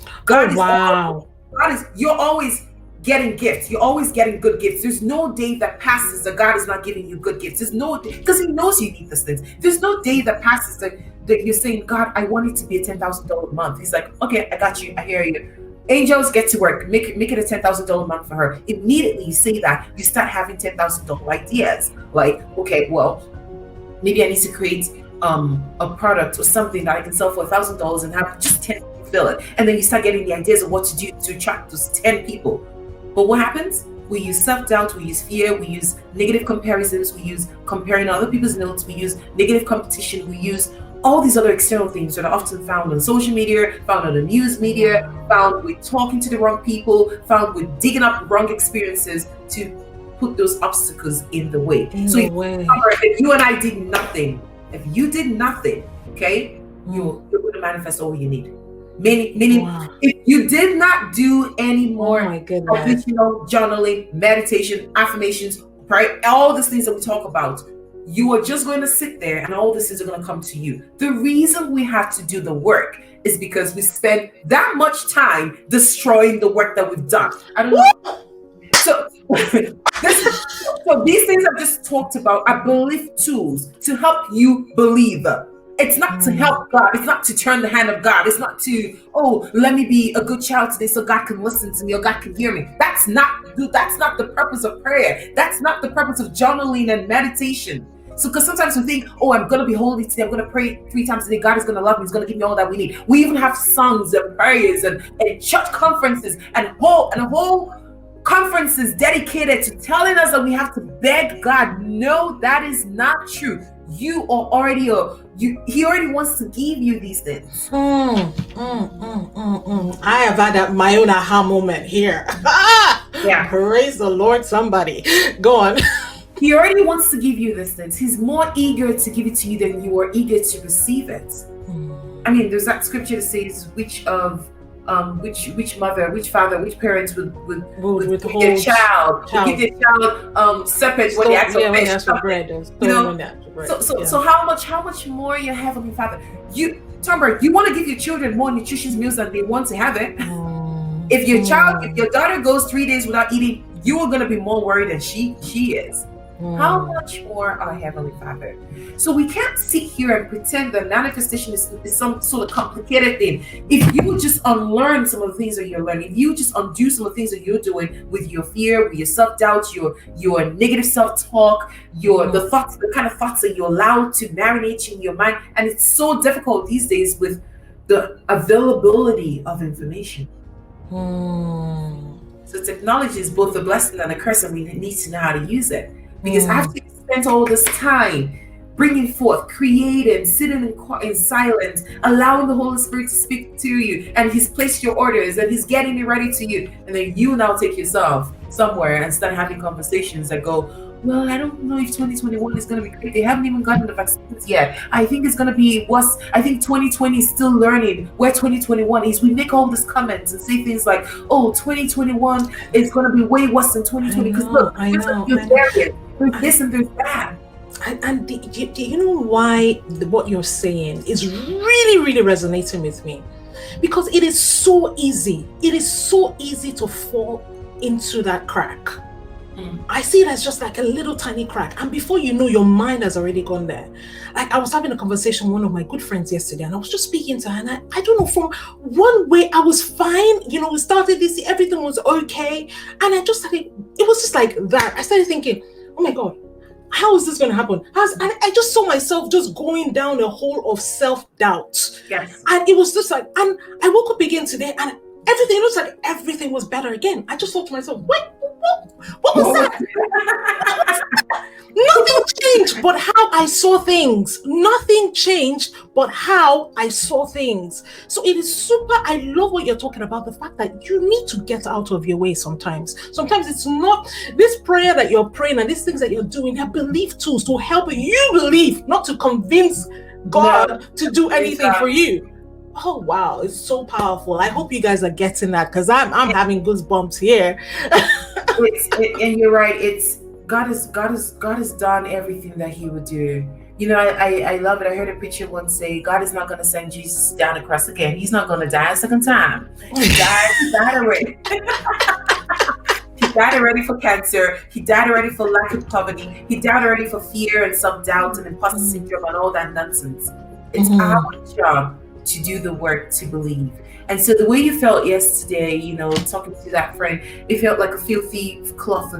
A: Oh,
B: God is always,
A: wow.
B: you're always getting gifts. You're always getting good gifts. There's no day that passes that God is not giving you good gifts. There's no day, because He knows you need these things. There's no day that passes that you're saying, God, I want it to be a $10,000 a month. He's like, okay, I got you. I hear you. Angels, get to work. Make it a $10,000 month for her. Immediately you say that, you start having $10,000 ideas. Like, okay, well, maybe I need to create a product or something that I can sell for $1,000 and have just 10 people fill it. And then you start getting the ideas of what to do to attract those 10 people. But what happens? We use self-doubt, we use fear, we use negative comparisons, we use comparing other people's notes, we use negative competition, we use all these other external things that are often found on social media, found on the news media, found with talking to the wrong people, found with digging up wrong experiences to put those obstacles in the way. So if you and I did nothing, if you did nothing, okay, you're going to manifest all you need. Meaning, if you did not do any more traditional journaling, meditation, affirmations, right, all these things that we talk about, you are just going to sit there and all these things are going to come to you. The reason we have to do the work is because we spend that much time destroying the work that we've done. I don't know. So, so these things I've just talked about are belief tools to help you believe. It's not to help God. It's not to turn the hand of God. It's not to, oh, let me be a good child today so God can listen to me or God can hear me. That's not the purpose of prayer. That's not the purpose of journaling and meditation. So, because sometimes we think, oh, I'm going to be holy today. I'm going to pray 3 times a day. God is going to love me. He's going to give me all that we need. We even have songs and prayers and church conferences and a whole conferences dedicated to telling us that we have to beg God. No, that is not true. You are already He already wants to give you these things.
A: I have had my own aha moment here.
B: Yeah.
A: Praise the Lord, somebody. Go on.
B: He already wants to give you these things. He's more eager to give it to you than you are eager to receive it. I mean, there's that scripture that says which mother, which father, which parents would give their child separate when they ask for bread. So how much more your Heavenly Father? Tonbra, you want to give your children more nutritious meals than they want to have it. If your daughter goes 3 days without eating, you are going to be more worried than she is. How much more our Heavenly Father? So we can't sit here and pretend that manifestation is some sort of complicated thing. If you would just unlearn some of the things that you're learning, if you just undo some of the things that you're doing with your fear, with your self-doubt, your negative self-talk, the kind of thoughts that you allow to marinate in your mind. And it's so difficult these days with the availability of information. So technology is both a blessing and a curse, and we need to know how to use it. Because after you spend all this time bringing forth, creating, sitting in silence, allowing the Holy Spirit to speak to you, and He's placed your orders, and He's getting it ready to you, and then you now take yourself somewhere and start having conversations that go, well, I don't know if 2021 is going to be great. They haven't even gotten the vaccines yet. I think it's going to be worse. I think 2020 is still learning where 2021 is. We make all these comments and say things like, oh, 2021 is going to be way worse than 2020. Because look, there's this and there's that.
A: And do you know why what you're saying is really, really resonating with me? Because it is so easy. It is so easy to fall into that crack. I see it as just like a little tiny crack, and before you know, your mind has already gone there. Like, I was having a conversation with one of my good friends yesterday, and I was just speaking to her, and I don't know, from one way I was fine, we started this, everything was okay, and I just started, it was just like that. I started thinking, oh my God, how is this going to happen? And I just saw myself just going down a hole of self-doubt.
B: Yes.
A: And it was just like, and I woke up again today, and everything, it looks like everything was better again. I just thought to myself, what was that? Nothing changed but how I saw things. Nothing changed but how I saw things. So it is super. I love what you're talking about. The fact that you need to get out of your way sometimes. Sometimes it's not this prayer that you're praying and these things that you're doing. They're belief tools to help you believe, not to convince God to do anything for you. Oh wow, it's so powerful. I hope you guys are getting that, because I'm having goosebumps here.
B: And you're right. It's God has done everything that He would do. You know, I love it. I heard a preacher once say, God is not going to send Jesus down the cross again. He's not going to die a second time. He died already. He died already for cancer. He died already for lack of poverty. He died already for fear and self-doubt and imposter syndrome and all that nonsense. It's our job to do the work to believe. And so the way you felt yesterday, you know, talking to that friend, it felt like a filthy cloth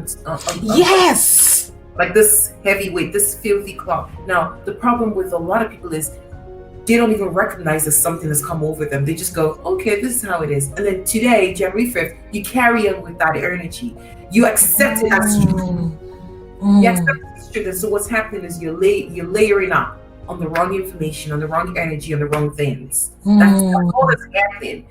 A: yes,
B: like this heavy weight, this filthy cloth. Now, the problem with a lot of people is they don't even recognize that something has come over them. They just go, okay, this is how it is. And then today, January 5th, you carry on with that energy. You accept it as true. You accept it as true. And so what's happening is you're layering up on the wrong information, on the wrong energy, on the wrong things. That's all that's happening.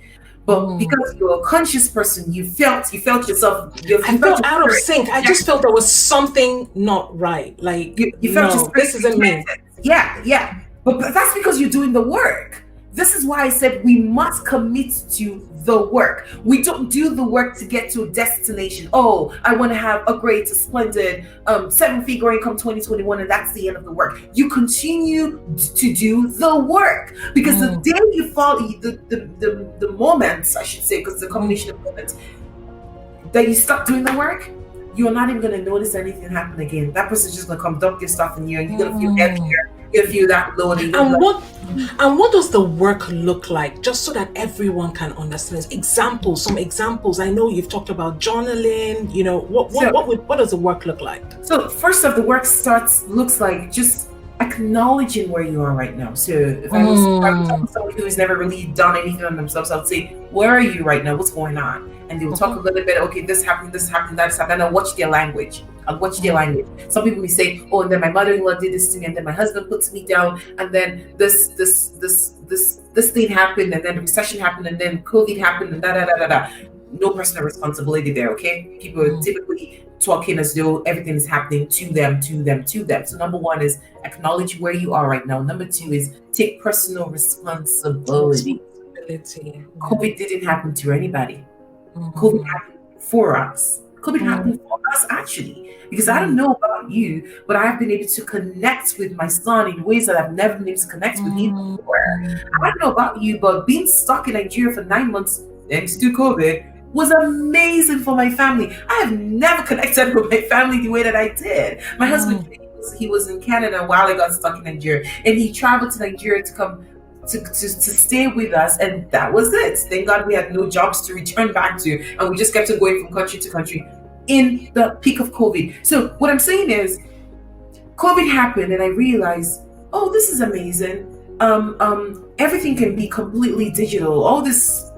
B: But because you're a conscious person, you felt yourself.
A: I felt out of sync. I just felt there was something not right. Like
B: you felt
A: no, this isn't me.
B: Yeah. But that's because you're doing the work. This is why I said we must commit to the work. We don't do the work to get to a destination. Oh, I want to have a great, splendid 7-figure income 2021, and that's the end of the work. You continue to do the work, because the day you fall, the moments, I should say, because it's a combination of moments, that you stop doing the work, you're not even going to notice anything happen again. That person's just going to come dump your stuff in you, and you're going to feel heavier. You're going to feel that loading.
A: And what does the work look like, just so that everyone can understand? Some examples. I know you've talked about journaling. You know, what does the work look like?
B: So first off, the work looks like just acknowledging where you are right now. So if I was talking to someone who's never really done anything on themselves, I would say, where are you right now? What's going on? And they will talk a little bit, okay, this happened, that's happened. And I'll watch their language. Some people will say, oh, and then my mother-in-law did this to me, and then my husband puts me down, and then this thing happened, and then the recession happened, and then COVID happened, and da. No personal responsibility there, okay? People are typically talking as though everything is happening to them. So number one is acknowledge where you are right now. Number two is take personal responsibility. COVID didn't happen to anybody. COVID happened for us. COVID happened for us, actually, because I don't know about you, but I've been able to connect with my son in ways that I've never been able to connect with him before. I don't know about you, but being stuck in Nigeria for 9 months thanks to COVID was amazing for my family. I have never connected with my family the way that I did. My husband, he was in Canada while I got stuck in Nigeria, and he traveled to Nigeria to come to stay with us, and that was it. Thank God we had no jobs to return back to, and we just kept on going from country to country in the peak of COVID. So what I'm saying is, COVID happened, and I realized, oh, this is amazing. Everything can be completely digital. All this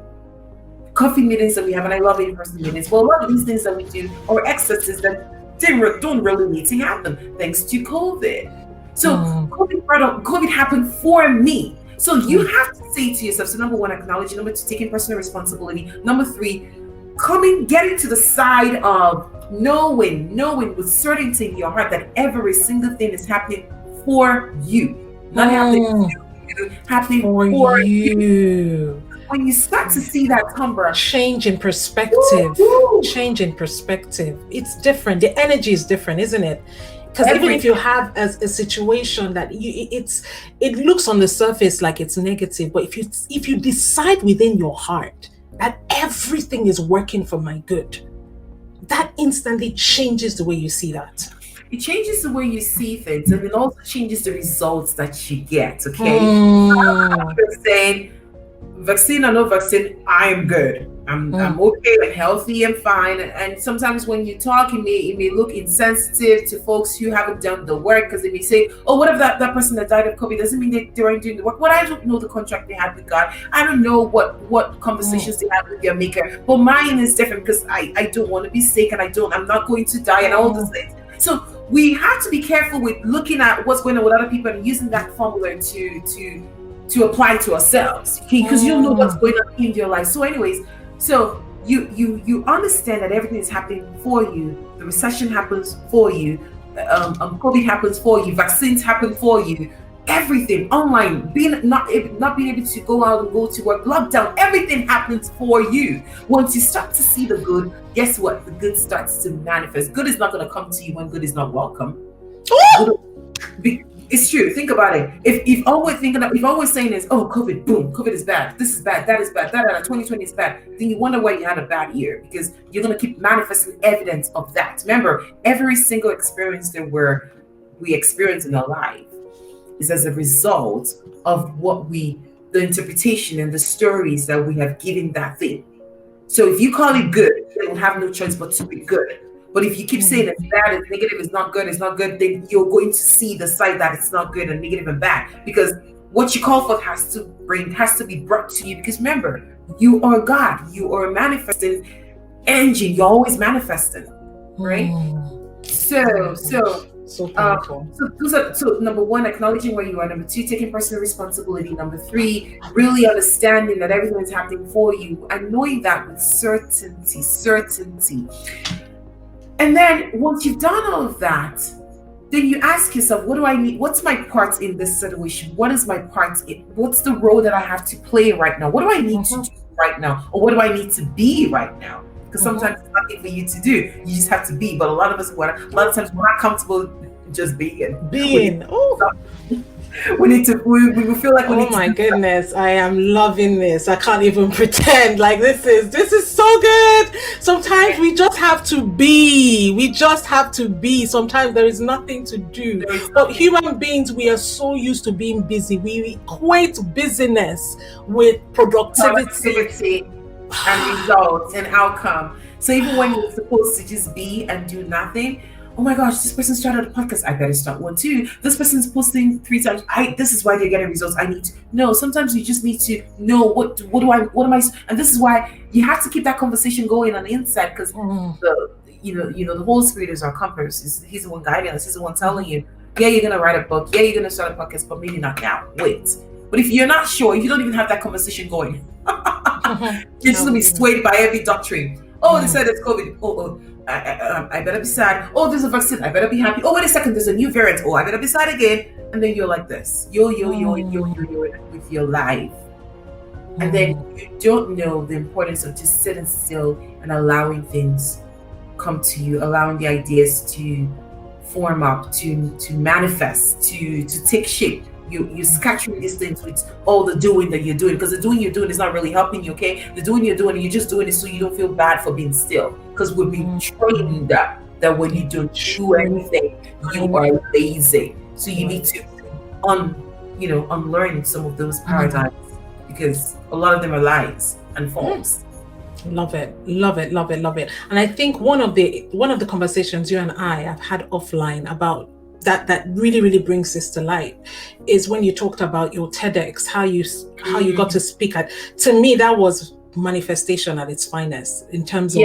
B: coffee meetings that we have, and I love in-person meetings. Well, a lot of these things that we do are excesses that don't really need to happen thanks to COVID. So COVID happened for me. So you have to say to yourself, so number one, acknowledge. Number two, taking personal responsibility. Number three, getting to the side of knowing with certainty in your heart that every single thing is happening for you. Not happening to you, happening for you. When you start to see that, Tonbra,
A: change in perspective. It's different. The energy is different, isn't it? Because even if you have a situation that it looks on the surface like it's negative, but if you decide within your heart that everything is working for my good, that instantly changes the way you see that.
B: It changes the way you see things, and it also changes the results that you get. Okay, I'm saying, vaccine or no vaccine, I am good. I'm okay, I'm healthy, I'm fine. And sometimes when you talk, it may look insensitive to folks who haven't done the work, because they may say, oh, what if that person that died of COVID doesn't mean they weren't doing the work? Well, I don't know the contract they had with God. I don't know what conversations they had with their maker. But mine is different, because I don't want to be sick, and I'm not going to die, and all those things. So we have to be careful with looking at what's going on with other people and using that formula to apply to ourselves, okay? Because you know what's going on in your life. So anyways, so you understand that everything is happening for you. The recession happens for you. COVID happens for you. Vaccines happen for you. everything online, not being able to go out and go to work, lockdown, everything happens for you. Once you start to see the good, guess what? The good starts to manifest. Good is not going to come to you when good is not welcome. It's true. Think about it. If always saying is, oh, COVID, boom, COVID is bad, this is bad, that is bad, 2020 is bad, then you wonder why you had a bad year, because you're going to keep manifesting evidence of that. Remember, every single experience we experience in our life is as a result of the interpretation and the stories that we have given that thing. So if you call it good, you will have no choice but to be good. But if you keep saying it's bad, it's negative, it's not good, then you're going to see the side that it's not good and negative and bad. Because what you call forth has to be brought to you. Because remember, you are God. You are a manifesting engine. You're always manifesting, right? So powerful. So number one, acknowledging where you are. Number two, taking personal responsibility. Number three, really understanding that everything is happening for you and knowing that with certainty. And then once you've done all of that, then you ask yourself, what do I need? What's my part in this situation? What is my part in? What's the role that I have to play right now? What do I need to do right now? Or what do I need to be right now? Because sometimes it's nothing for you to do. You just have to be. But a lot of times we're not comfortable just being. We feel like
A: oh my goodness, I am loving this. I can't even pretend. Like this is so good. Sometimes we just have to be. Sometimes there is nothing to do. But human beings, we are so used to being busy. We equate busyness with productivity
B: and results and outcome. So even when you're supposed to just be and do nothing, oh my gosh, this person started a podcast, I better start one too. This person's posting 3 times. This is why they're getting results. No, sometimes you just need to know what am I, and this is why you have to keep that conversation going on the inside, because the Holy Spirit is our compass. He's the one guiding us. He's the one telling you, yeah, you're gonna write a book, yeah, you're gonna start a podcast, but maybe not now. Wait. But if you're not sure, if you don't even have that conversation going, you're just gonna be swayed by every doctrine. Oh, they said it's COVID. I better be sad. Oh, there's a vaccine. I better be happy. Oh, wait a second, there's a new variant. Oh, I better be sad again. And then you're like this. Yo with your life. And then you don't know the importance of just sitting still and allowing things come to you, allowing the ideas to form up, to manifest, to take shape. You're scattering these things with all the doing that you're doing, because the doing you're doing is not really helping you, okay? The doing you're doing, you're just doing it so you don't feel bad for being still, because we've been trained that when you don't do anything, you are lazy. So you need to unlearn some of those paradigms, because a lot of them are lies and false.
A: Love it. And I think one of the conversations you and I have had offline about that really, really brings this to light is when you talked about your TEDx, how you got to speak at. To me, that was manifestation at its finest in terms of.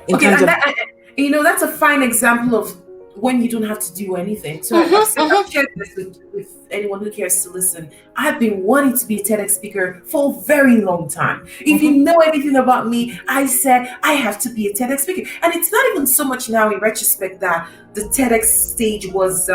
B: That's a fine example of when you don't have to do anything. So I've shared this with anyone who cares to listen. I've been wanting to be a TEDx speaker for a very long time. If you know anything about me, I said I have to be a TEDx speaker. And it's not even so much now in retrospect that the TEDx stage was,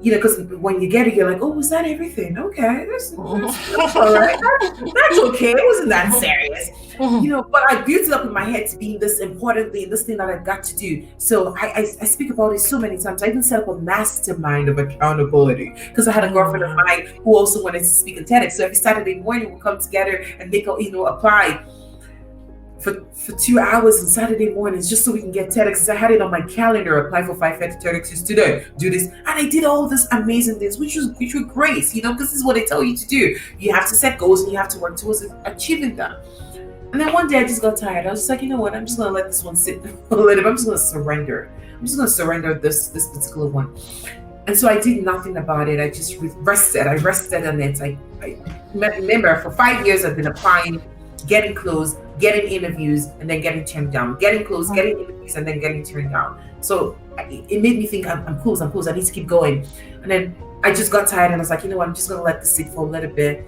B: because when you get it, you're like, oh, was that everything? Okay, that's all right. That's okay. It wasn't that serious. But I built it up in my head to be this important thing, this thing that I've got to do. So I speak about it so many times. I even set up a mastermind of accountability, because I had a girlfriend of mine who also wanted to speak in TEDx. So every Saturday morning we'll come together and make apply for 2 hours on Saturday mornings, just so we can get TEDx. I had it on my calendar, apply for 5 TEDx's today, do this. And I did all these amazing things, which were great, because this is what they tell you to do. You have to set goals and you have to work towards achieving them. And then one day I just got tired. I was just like, you know what? I'm just going to let this one sit a little bit. I'm just going to surrender. This particular one. And so I did nothing about it. I just rested. I rested on it. I remember for 5 years I've been applying, getting close, getting interviews, and then getting turned down. Getting close, getting interviews, and then getting turned down. So it made me think, I'm close. I need to keep going. And then I just got tired, and I was like, you know what? I'm just going to let this sit for a little bit.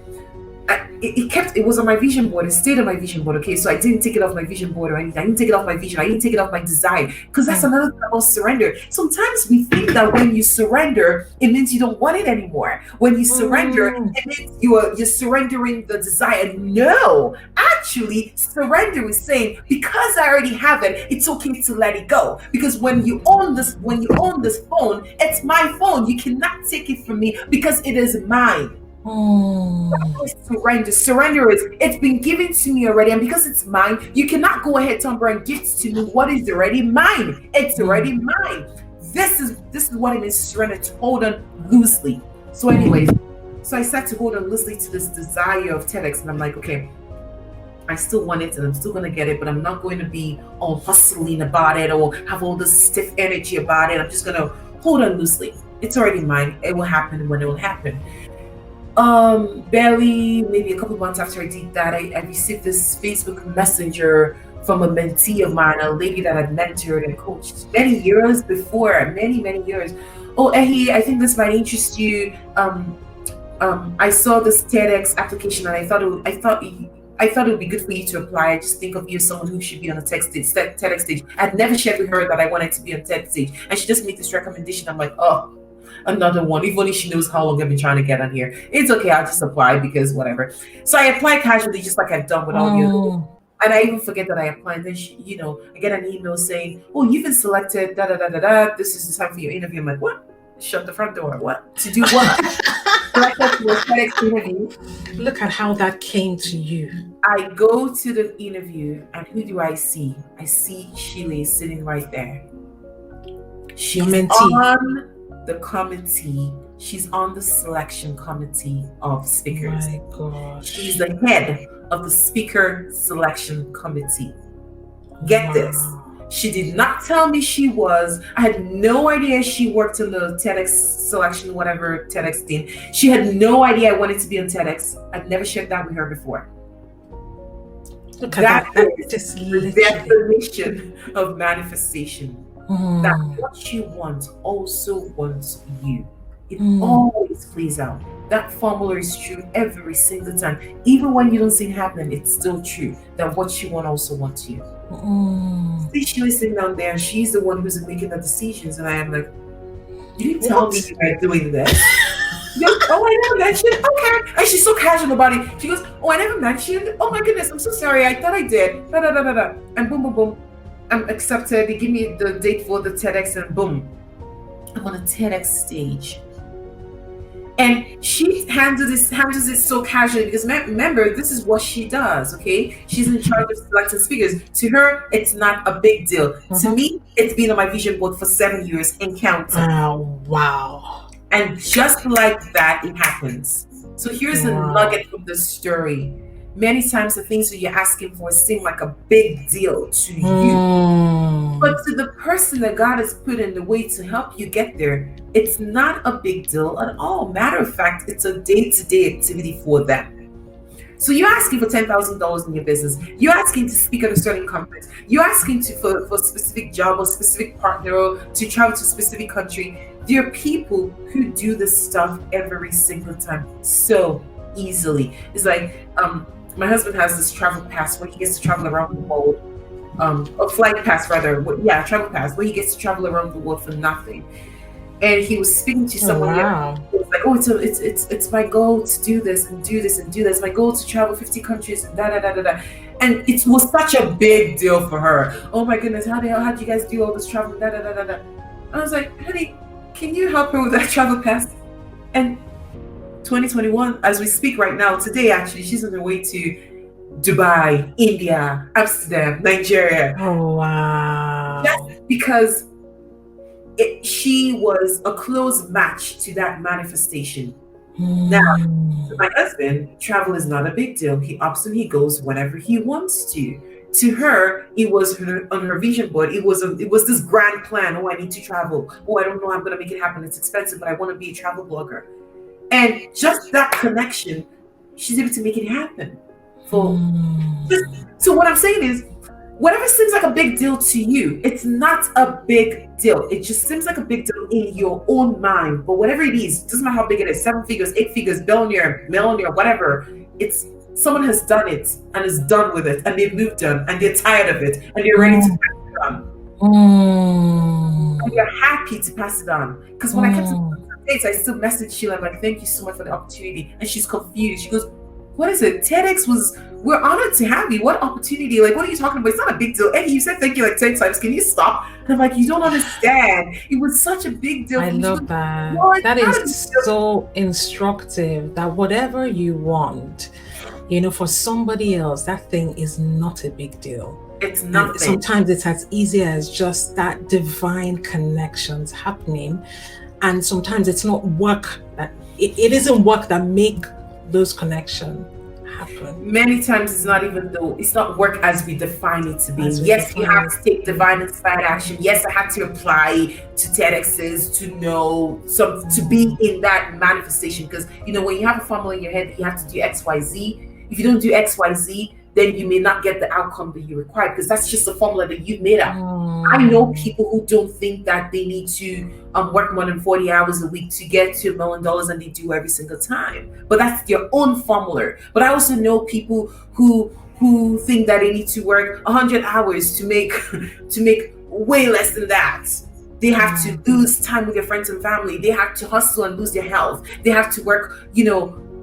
B: it was on my vision board. It stayed on my vision board. Okay, so I didn't take it off my vision board or anything. I didn't take it off my vision. I didn't take it off my desire, because that's another thing about surrender. Sometimes we think that when you surrender, it means you don't want it anymore. When you surrender, it means you're surrendering the desire. No, actually, surrender is saying, because I already have it, it's okay to let it go. Because when you own this phone, it's my phone. You cannot take it from me because it is mine. Surrender is, it's been given to me already, and because it's mine, you cannot go ahead, Tonbra, and give to me what is already mine. It's already mine. This is what it means to surrender, to hold on loosely. So anyways, so I started to hold on loosely to this desire of TEDx, and I'm like, okay, I still want it and I'm still going to get it, but I'm not going to be all hustling about it or have all this stiff energy about it. I'm just going to hold on loosely. It's already mine. It will happen when it will happen. Barely maybe a couple months after I did that, I received this Facebook Messenger from a mentee of mine, a lady that I'd mentored and coached many years before, many years. Oh, Ehi, I think this might interest you. I saw this TEDx application and I thought it would be good for you to apply. I just think of you as someone who should be on a TEDx stage. I'd never shared with her that I wanted to be on TED stage, and she just made this recommendation. I'm like, oh, another one. If only she knows how long I've been trying to get on here. It's okay, I'll just apply because whatever. So I apply casually, just like I've done with all the other. And I even forget that I applied. Then I get an email saying, "Oh, you've been selected. Da da da da da. This is the time for your interview." I'm like, "What? Shut the front door. What? To do what?" Selected for a TEDx interview.
A: Look at how that came to you.
B: I go to the interview, and who do I see? I see Sheila sitting right there. She's on the committee. She's on the selection committee of speakers.
A: My God.
B: She's the head of the speaker selection committee. Get this. She did not tell me she was. I had no idea she worked in the TEDx selection, whatever TEDx thing. She had no idea I wanted to be on TEDx. I'd never shared that with her before.
A: Look at that.
B: Is the definition of manifestation. That what you want also wants you. It always plays out. That formula is true every single time. Even when you don't see it happening, it's still true that what you want also wants you. See, she was sitting down there and she's the one who's making the decisions, and I am like, you didn't tell me you were doing this. She goes, oh, I never mentioned. Okay. And she's so casual about it. She goes, oh, I never mentioned. Oh my goodness, I'm so sorry. I thought I did. Da da da da da. And boom, boom, boom. I'm accepted. They give me the date for the TEDx, and boom, I'm on a TEDx stage. And she handles it so casually because remember, this is what she does, okay? She's in charge of selecting speakers. To her, it's not a big deal. To me, it's been on my vision board for 7 years and counting.
A: Oh, wow.
B: And just like that, it happens. So here's the nugget from the story. Many times the things that you're asking for seem like a big deal to you. But to the person that God has put in the way to help you get there, it's not a big deal at all. Matter of fact, it's a day-to-day activity for them. So you're asking for $10,000 in your business. You're asking to speak at a certain conference. You're asking for a specific job or specific partner or to travel to a specific country. There are people who do this stuff every single time so easily. It's like, my husband has this travel pass where he gets to travel around the world. A flight pass rather. Yeah, travel pass where he gets to travel around the world for nothing. And he was speaking to someone there. He was like, oh, it's my goal to do this and do this and do this. My goal to travel 50 countries and da da da da da. And it was such a big deal for her. Oh my goodness, how do you guys do all this travel? Da da da da da. And I was like, honey, can you help her with that travel pass? And 2021, as we speak right now, today actually, she's on her way to Dubai, India, Amsterdam, Nigeria.
A: Oh, wow.
B: Just because she was a close match to that manifestation. Now, to my husband, travel is not a big deal. He ups and he goes whenever he wants to. To her, it was on her vision board. It was this grand plan. Oh, I need to travel. Oh, I don't know how I'm going to make it happen. It's expensive, but I want to be a travel blogger. And just that connection, she's able to make it happen. So what I'm saying is, whatever seems like a big deal to you, it's not a big deal. It just seems like a big deal in your own mind. But whatever it is, doesn't matter how big it is, 7 figures, 8 figures, billionaire, millionaire, whatever, it's someone has done it and is done with it, and they've moved on, and they're tired of it, and they're ready to pass it on. And you're happy to pass it on. Because when I kept dates, I still messaged Sheila, I'm like, thank you so much for the opportunity. And she's confused. She goes, what is it? TEDx we're honored to have you. What opportunity? Like, what are you talking about? It's not a big deal. And you said thank you like 10 times. Can you stop? And I'm like, you don't understand. It was such a big deal.
A: I love that. That is so instructive, that whatever you want, for somebody else, that thing is not a big deal.
B: It's nothing.
A: And sometimes it's as easy as just that divine connections happening. And sometimes it's not work it isn't work that make those connections happen.
B: Many times it's not work as we define it to be. Yes, you have to take divine inspired action. Yes, I had to apply to TEDx's to be in that manifestation. Because when you have a formula in your head, you have to do XYZ. If you don't do XYZ, then you may not get the outcome that you require, because that's just a formula that you've made up. I know people who don't think that they need to work more than 40 hours a week to get to $1 million, and they do every single time. But that's their own formula. But I also know people who think that they need to work 100 hours to make way less than that. They have to lose time with their friends and family. They have to hustle and lose their health. They have to work,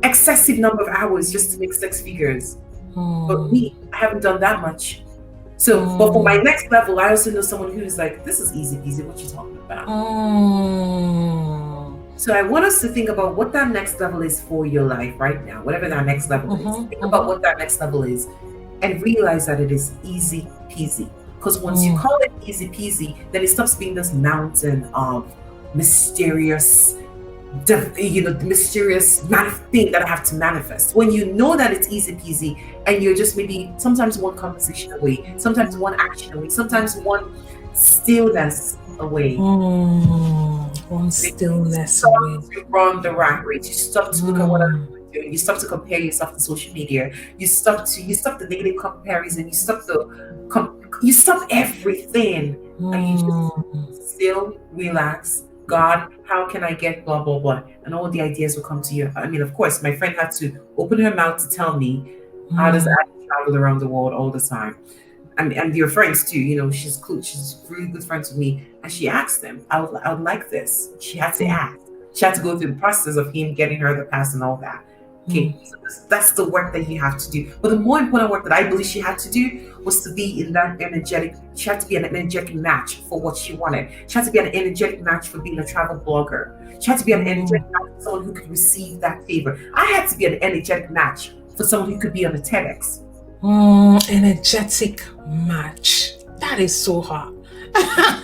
B: excessive number of hours just to make 6 figures. But me, I haven't done that much. So, but for my next level, I also know someone who's like, this is easy peasy, what you talking about? So I want us to think about what that next level is for your life right now, whatever that next level is. Think about what that next level is and realize that it is easy peasy. Because once you call it easy peasy, then it stops being this mountain of mysterious the mysterious thing that I have to manifest. When you know that it's easy peasy, and you're just maybe sometimes one conversation away, sometimes one action away, sometimes one stillness away.
A: One stillness away.
B: You stop to run the rat race. You stop to look at what I'm doing. You stop to compare yourself to social media. You stop the negative comparison. You stop everything, and you just still relax. God, how can I get blah, blah, blah? And all the ideas will come to you. I mean, of course, my friend had to open her mouth to tell me how does Ade travel around the world all the time. And your friends too, she's cool. She's really good friends with me. And she asked them, I would like this. She had to ask. She had to go through the process of him getting her the pass and all that. Okay, so that's the work that you have to do. But the more important work that I believe she had to do was to be in that she had to be an energetic match for what she wanted. She had to be an energetic match for being a travel blogger. She had to be an energetic match for someone who could receive that favor. I had to be an energetic match for someone who could be on a TEDx.
A: Energetic match. That is so hard.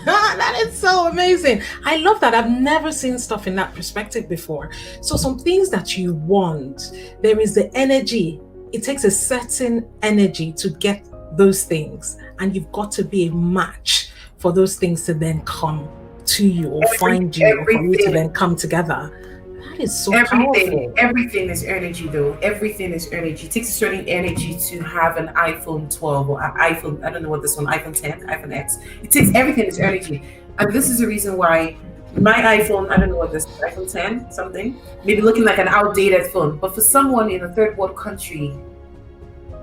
A: That is so amazing. I love that. I've never seen stuff in that perspective before. So some things that you want, there is the energy. It takes a certain energy to get those things, and you've got to be a match for those things to then come to you or find you, or for you to then come together. That is so powerful.
B: Everything is energy, though. Everything is energy. It takes a certain energy to have an iPhone 12 or iPhone, I don't know what this one, iPhone 10, iPhone X. It takes everything is energy. And this is the reason why my iPhone, I don't know what this is, iPhone 10, something, maybe looking like an outdated phone. But for someone in a third world country,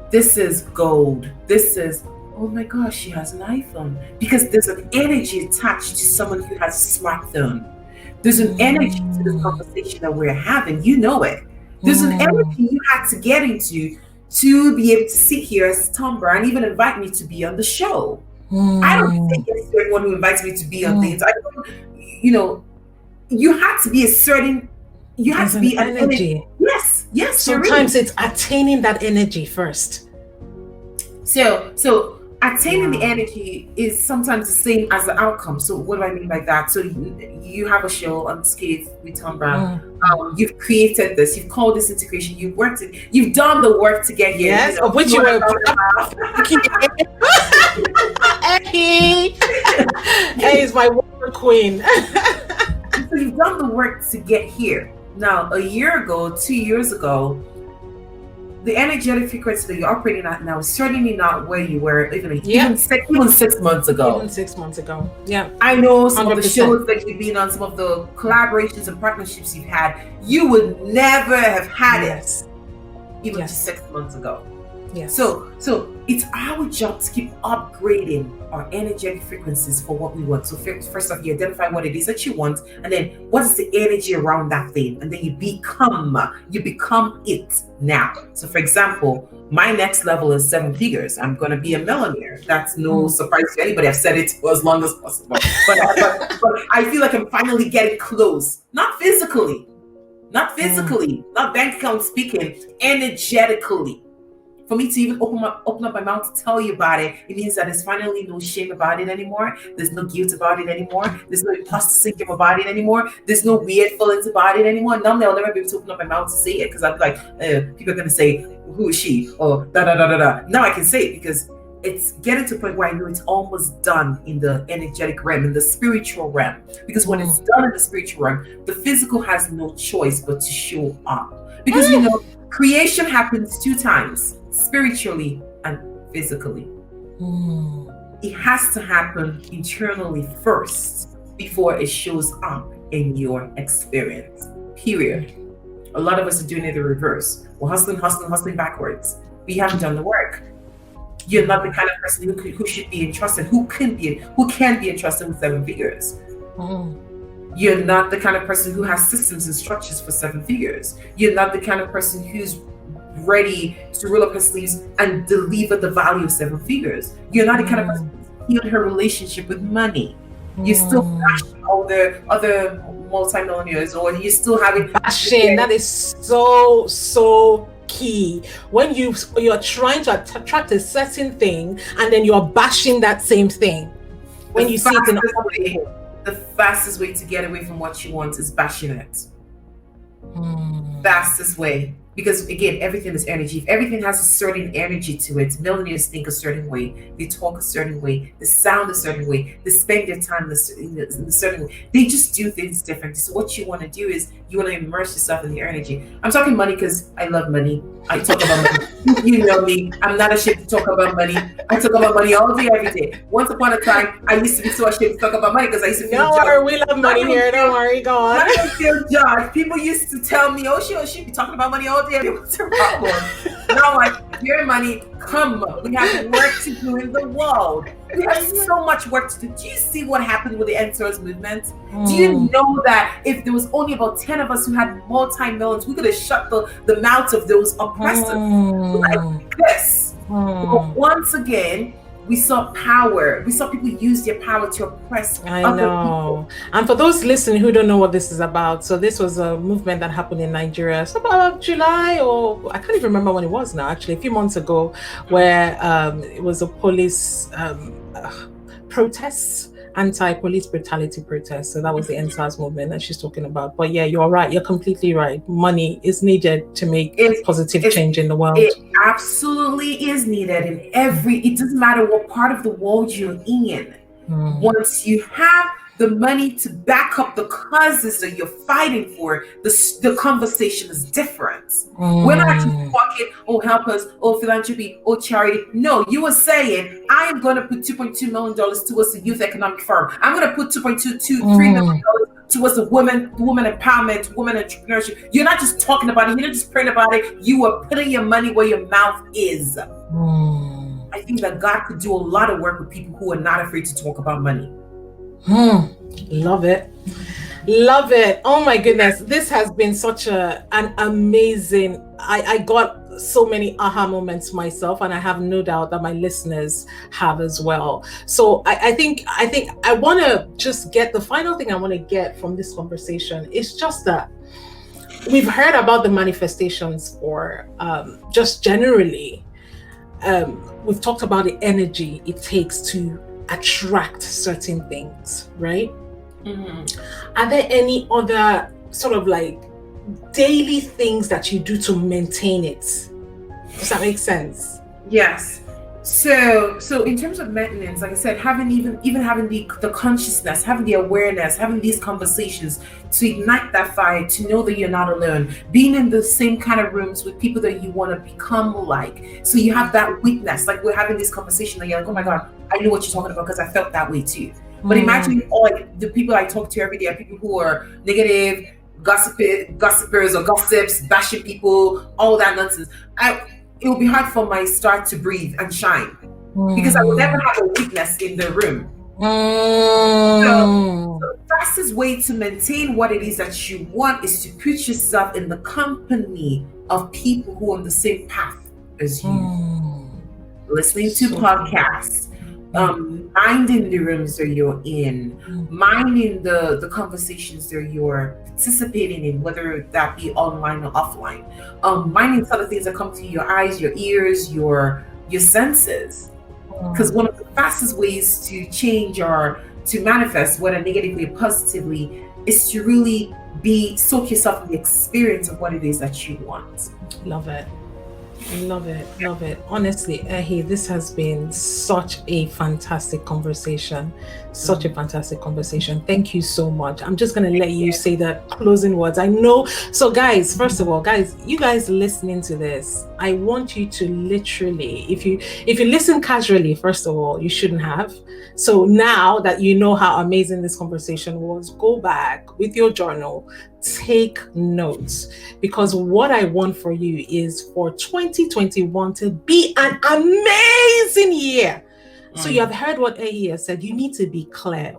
B: this is gold. This is, oh my gosh, she has an iPhone. Because there's an energy attached to someone who has a smartphone. There's an energy to this conversation that we're having. You know it. There's an energy you had to get into to be able to sit here as Tonbra and even invite me to be on the show. I don't think it's everyone who invites me to be on things. I don't, you have to be a certain, you have to be an energy. Yes.
A: Sometimes it's attaining that energy first.
B: So attaining the energy is sometimes the same as the outcome. So what do I mean by that? So you have a show, Unscathed with Tonbra. You've created this. You've called this integration. You've worked it. You've done the work to get here.
A: Yes, of which you were. Ehi is my wonder queen.
B: So you've done the work to get here. Now, a year ago, 2 years ago, the energetic frequency that you're operating at now is certainly not where you were even 6 months ago.
A: Even 6 months ago. Yeah.
B: I know some 100%. Of the shows that you've been on, some of the collaborations and partnerships you've had, you would never have had it even
A: Yes.
B: just 6 months ago.
A: Yes.
B: So it's our job to keep upgrading our energetic frequencies for what we want. So first off, you identify what it is that you want, and then what is the energy around that thing, and then you become it now. So for example, my next level is 7 figures. I'm going to be a millionaire. That's no surprise to anybody. I've said it for as long as possible. But I feel like I'm finally getting close. Not physically, not bank account speaking, energetically. For me to even open up my mouth to tell you about it, it means that there's finally no shame about it anymore. There's no guilt about it anymore. There's no imposter syndrome about it anymore. There's no weird feelings about it anymore. Normally, I'll never be able to open up my mouth to say it because I'm like, people are going to say, who is she? Or da da da da da. Now I can say it because it's getting to a point where I know it's almost done in the energetic realm, in the spiritual realm. Because when it's done in the spiritual realm, the physical has no choice but to show up. Because, creation happens 2 times. Spiritually and physically. It has to happen internally first before it shows up in your experience. Period. A lot of us are doing it the reverse. We're hustling backwards. We haven't done the work. You're not the kind of person who should be entrusted, who can be entrusted with 7 figures. You're not the kind of person who has systems and structures for 7 figures. You're not the kind of person who's ready to roll up her sleeves and deliver the value of 7 figures. You're not the kind of person who's healed her relationship with money. You're still bashing all the other multimillionaires, or you're still having
A: bashing. That is so key. When you're trying to attract a certain thing and then you're bashing that same thing. When you see it in
B: the fastest way to get away from what you want is bashing it. Fastest way. Because again, everything is energy. If everything has a certain energy to it, millionaires think a certain way, they talk a certain way, they sound a certain way, they spend their time in a certain way. They just do things differently. So what you want to do is you want to immerse yourself in the energy. I'm talking money because I love money. I talk about money. You know me. I'm not ashamed to talk about money. I talk about money all day, every day. Once upon a time, I used to be so ashamed to talk about money because I used to feel judged.
A: We love money here. Don't worry, go on.
B: I don't feel judged. People used to tell me, oh, she be talking about money all day. What's the problem? Now, like, your money, come. We have work to do in the world. We have so much work to do. Do you see what happened with the End Source movement? Do you know that if there was only about 10 of us who had multi-millions, we could have shut the mouths of those oppressors like this? But once again, we saw power. We saw people use their power to oppress other people.
A: And for those listening who don't know what this is about, so this was a movement that happened in Nigeria. So about July, or I can't even remember when it was now, actually, a few months ago, where it was a police protests, anti-police brutality protests. So that was the NSAS movement that she's talking about. But yeah, you're right. You're completely right. Money is needed to make positive change in the world.
B: It absolutely is needed in it doesn't matter what part of the world you're in. Once you have the money to back up the causes that you're fighting for, the conversation is different. We're not just talking, oh, help us, oh, philanthropy, oh, charity. No, you were saying, I am going to put $2.2 million towards the youth economic forum. I'm going to put $3 million towards the woman empowerment, women entrepreneurship. You're not just talking about it. You're not just praying about it. You are putting your money where your mouth is. I think that God could do a lot of work with people who are not afraid to talk about money.
A: Love it. Oh my goodness, this has been such an amazing, I got so many aha moments myself, and I have no doubt that my listeners have as well. So I think I want to just get the final thing I want to get from this conversation is just that we've heard about the manifestations, or just generally we've talked about the energy it takes to attract certain things, right? Are there any other sort of like daily things that you do to maintain it? Does that make sense?
B: Yes. So in terms of maintenance, like I said, having even having the consciousness, having the awareness, having these conversations to ignite that fire, to know that you're not alone, being in the same kind of rooms with people that you want to become like, so you have that witness. Like, we're having this conversation and you're like, oh my God, I know what you're talking about because I felt that way too. But imagine all like the people I talk to every day are people who are negative, gossipers or gossips, bashing people, all that nonsense, it will be hard for my star to breathe and shine because I will never have a weakness in the room. So the fastest way to maintain what it is that you want is to put yourself in the company of people who are on the same path as you. Listening to podcasts, minding the rooms that you're in, minding the conversations that you're participating in, whether that be online or offline, minding some of the things that come to your eyes, your ears, your senses. Because one of the fastest ways to change or to manifest, whether negatively or positively, is to really soak yourself in the experience of what it is that you want.
A: Love it. Love it. Love it. Honestly, Ehi, this has been such a fantastic conversation. Such a fantastic conversation. Thank you so much. I'm just going to let you say the closing words. I know. So guys, first of all, guys, you guys listening to this, I want you to literally, if you listen casually, first of all, you shouldn't have. So now that you know how amazing this conversation was, go back with your journal, take notes, because what I want for you is for 2021 to be an amazing year. So you have heard what Ehi has said. You need to be clear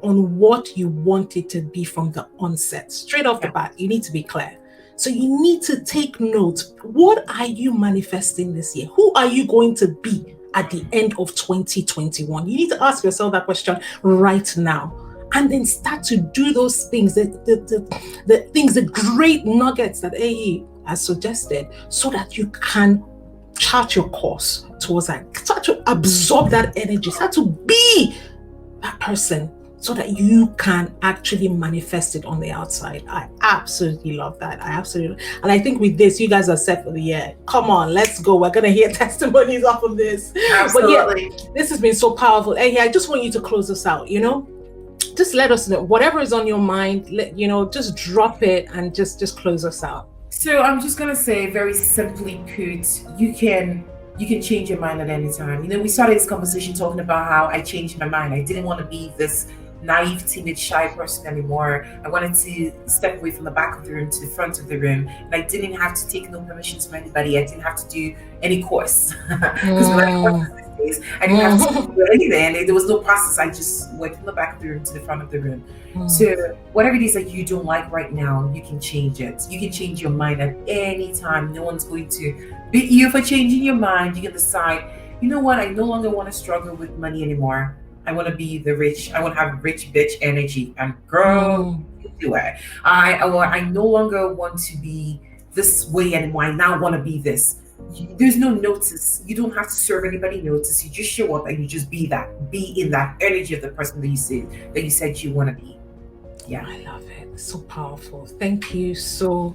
A: on what you want it to be from the onset. Straight off the bat, you need to be clear. So you need to take notes. What are you manifesting this year? Who are you going to be at the end of 2021? You need to ask yourself that question right now. And then start to do those things, the great nuggets that Ehi has suggested, so that you can chart your course towards that. Start to absorb that energy. Start to be that person so that you can actually manifest it on the outside. I absolutely love that. And I think with this, you guys are set for the year. Come on, let's go. We're going to hear testimonies off of this.
B: Absolutely.
A: But yeah, this has been so powerful. Ehi, I just want you to close us out, just let us know whatever is on your mind. Just drop it and just close us out.
B: So I'm just gonna say, very simply put, you can change your mind at any time. We started this conversation talking about how I changed my mind. I didn't want to be this naive, timid, shy person anymore. I wanted to step away from the back of the room to the front of the room, and I didn't have to take no permissions from anybody. I didn't have to do any course because I didn't have to do anything. There was no process. I just went from the back of the room to the front of the room. So whatever it is that you don't like right now, you can change it. You can change your mind at any time. No one's going to beat you for changing your mind. You can decide, you know what, I no longer want to struggle with money anymore. I want to be I want to have rich bitch energy. And girl, you do it. I no longer want to be this way anymore. I now want to be this. There's no notice. You don't have to serve anybody notice. You just show up and you just be in that energy of the person that you said you want to be. Yeah, I
A: love it. So powerful. Thank you so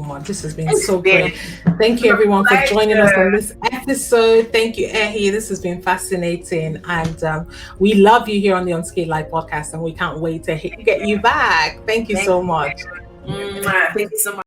A: much. This has been so great. Thank you everyone for joining us on this episode. Thank you, Ehi. This has been fascinating, and we love you here on the Unscathed Life podcast, and we can't wait to get you back. Thank you so much.
B: Thank you so much.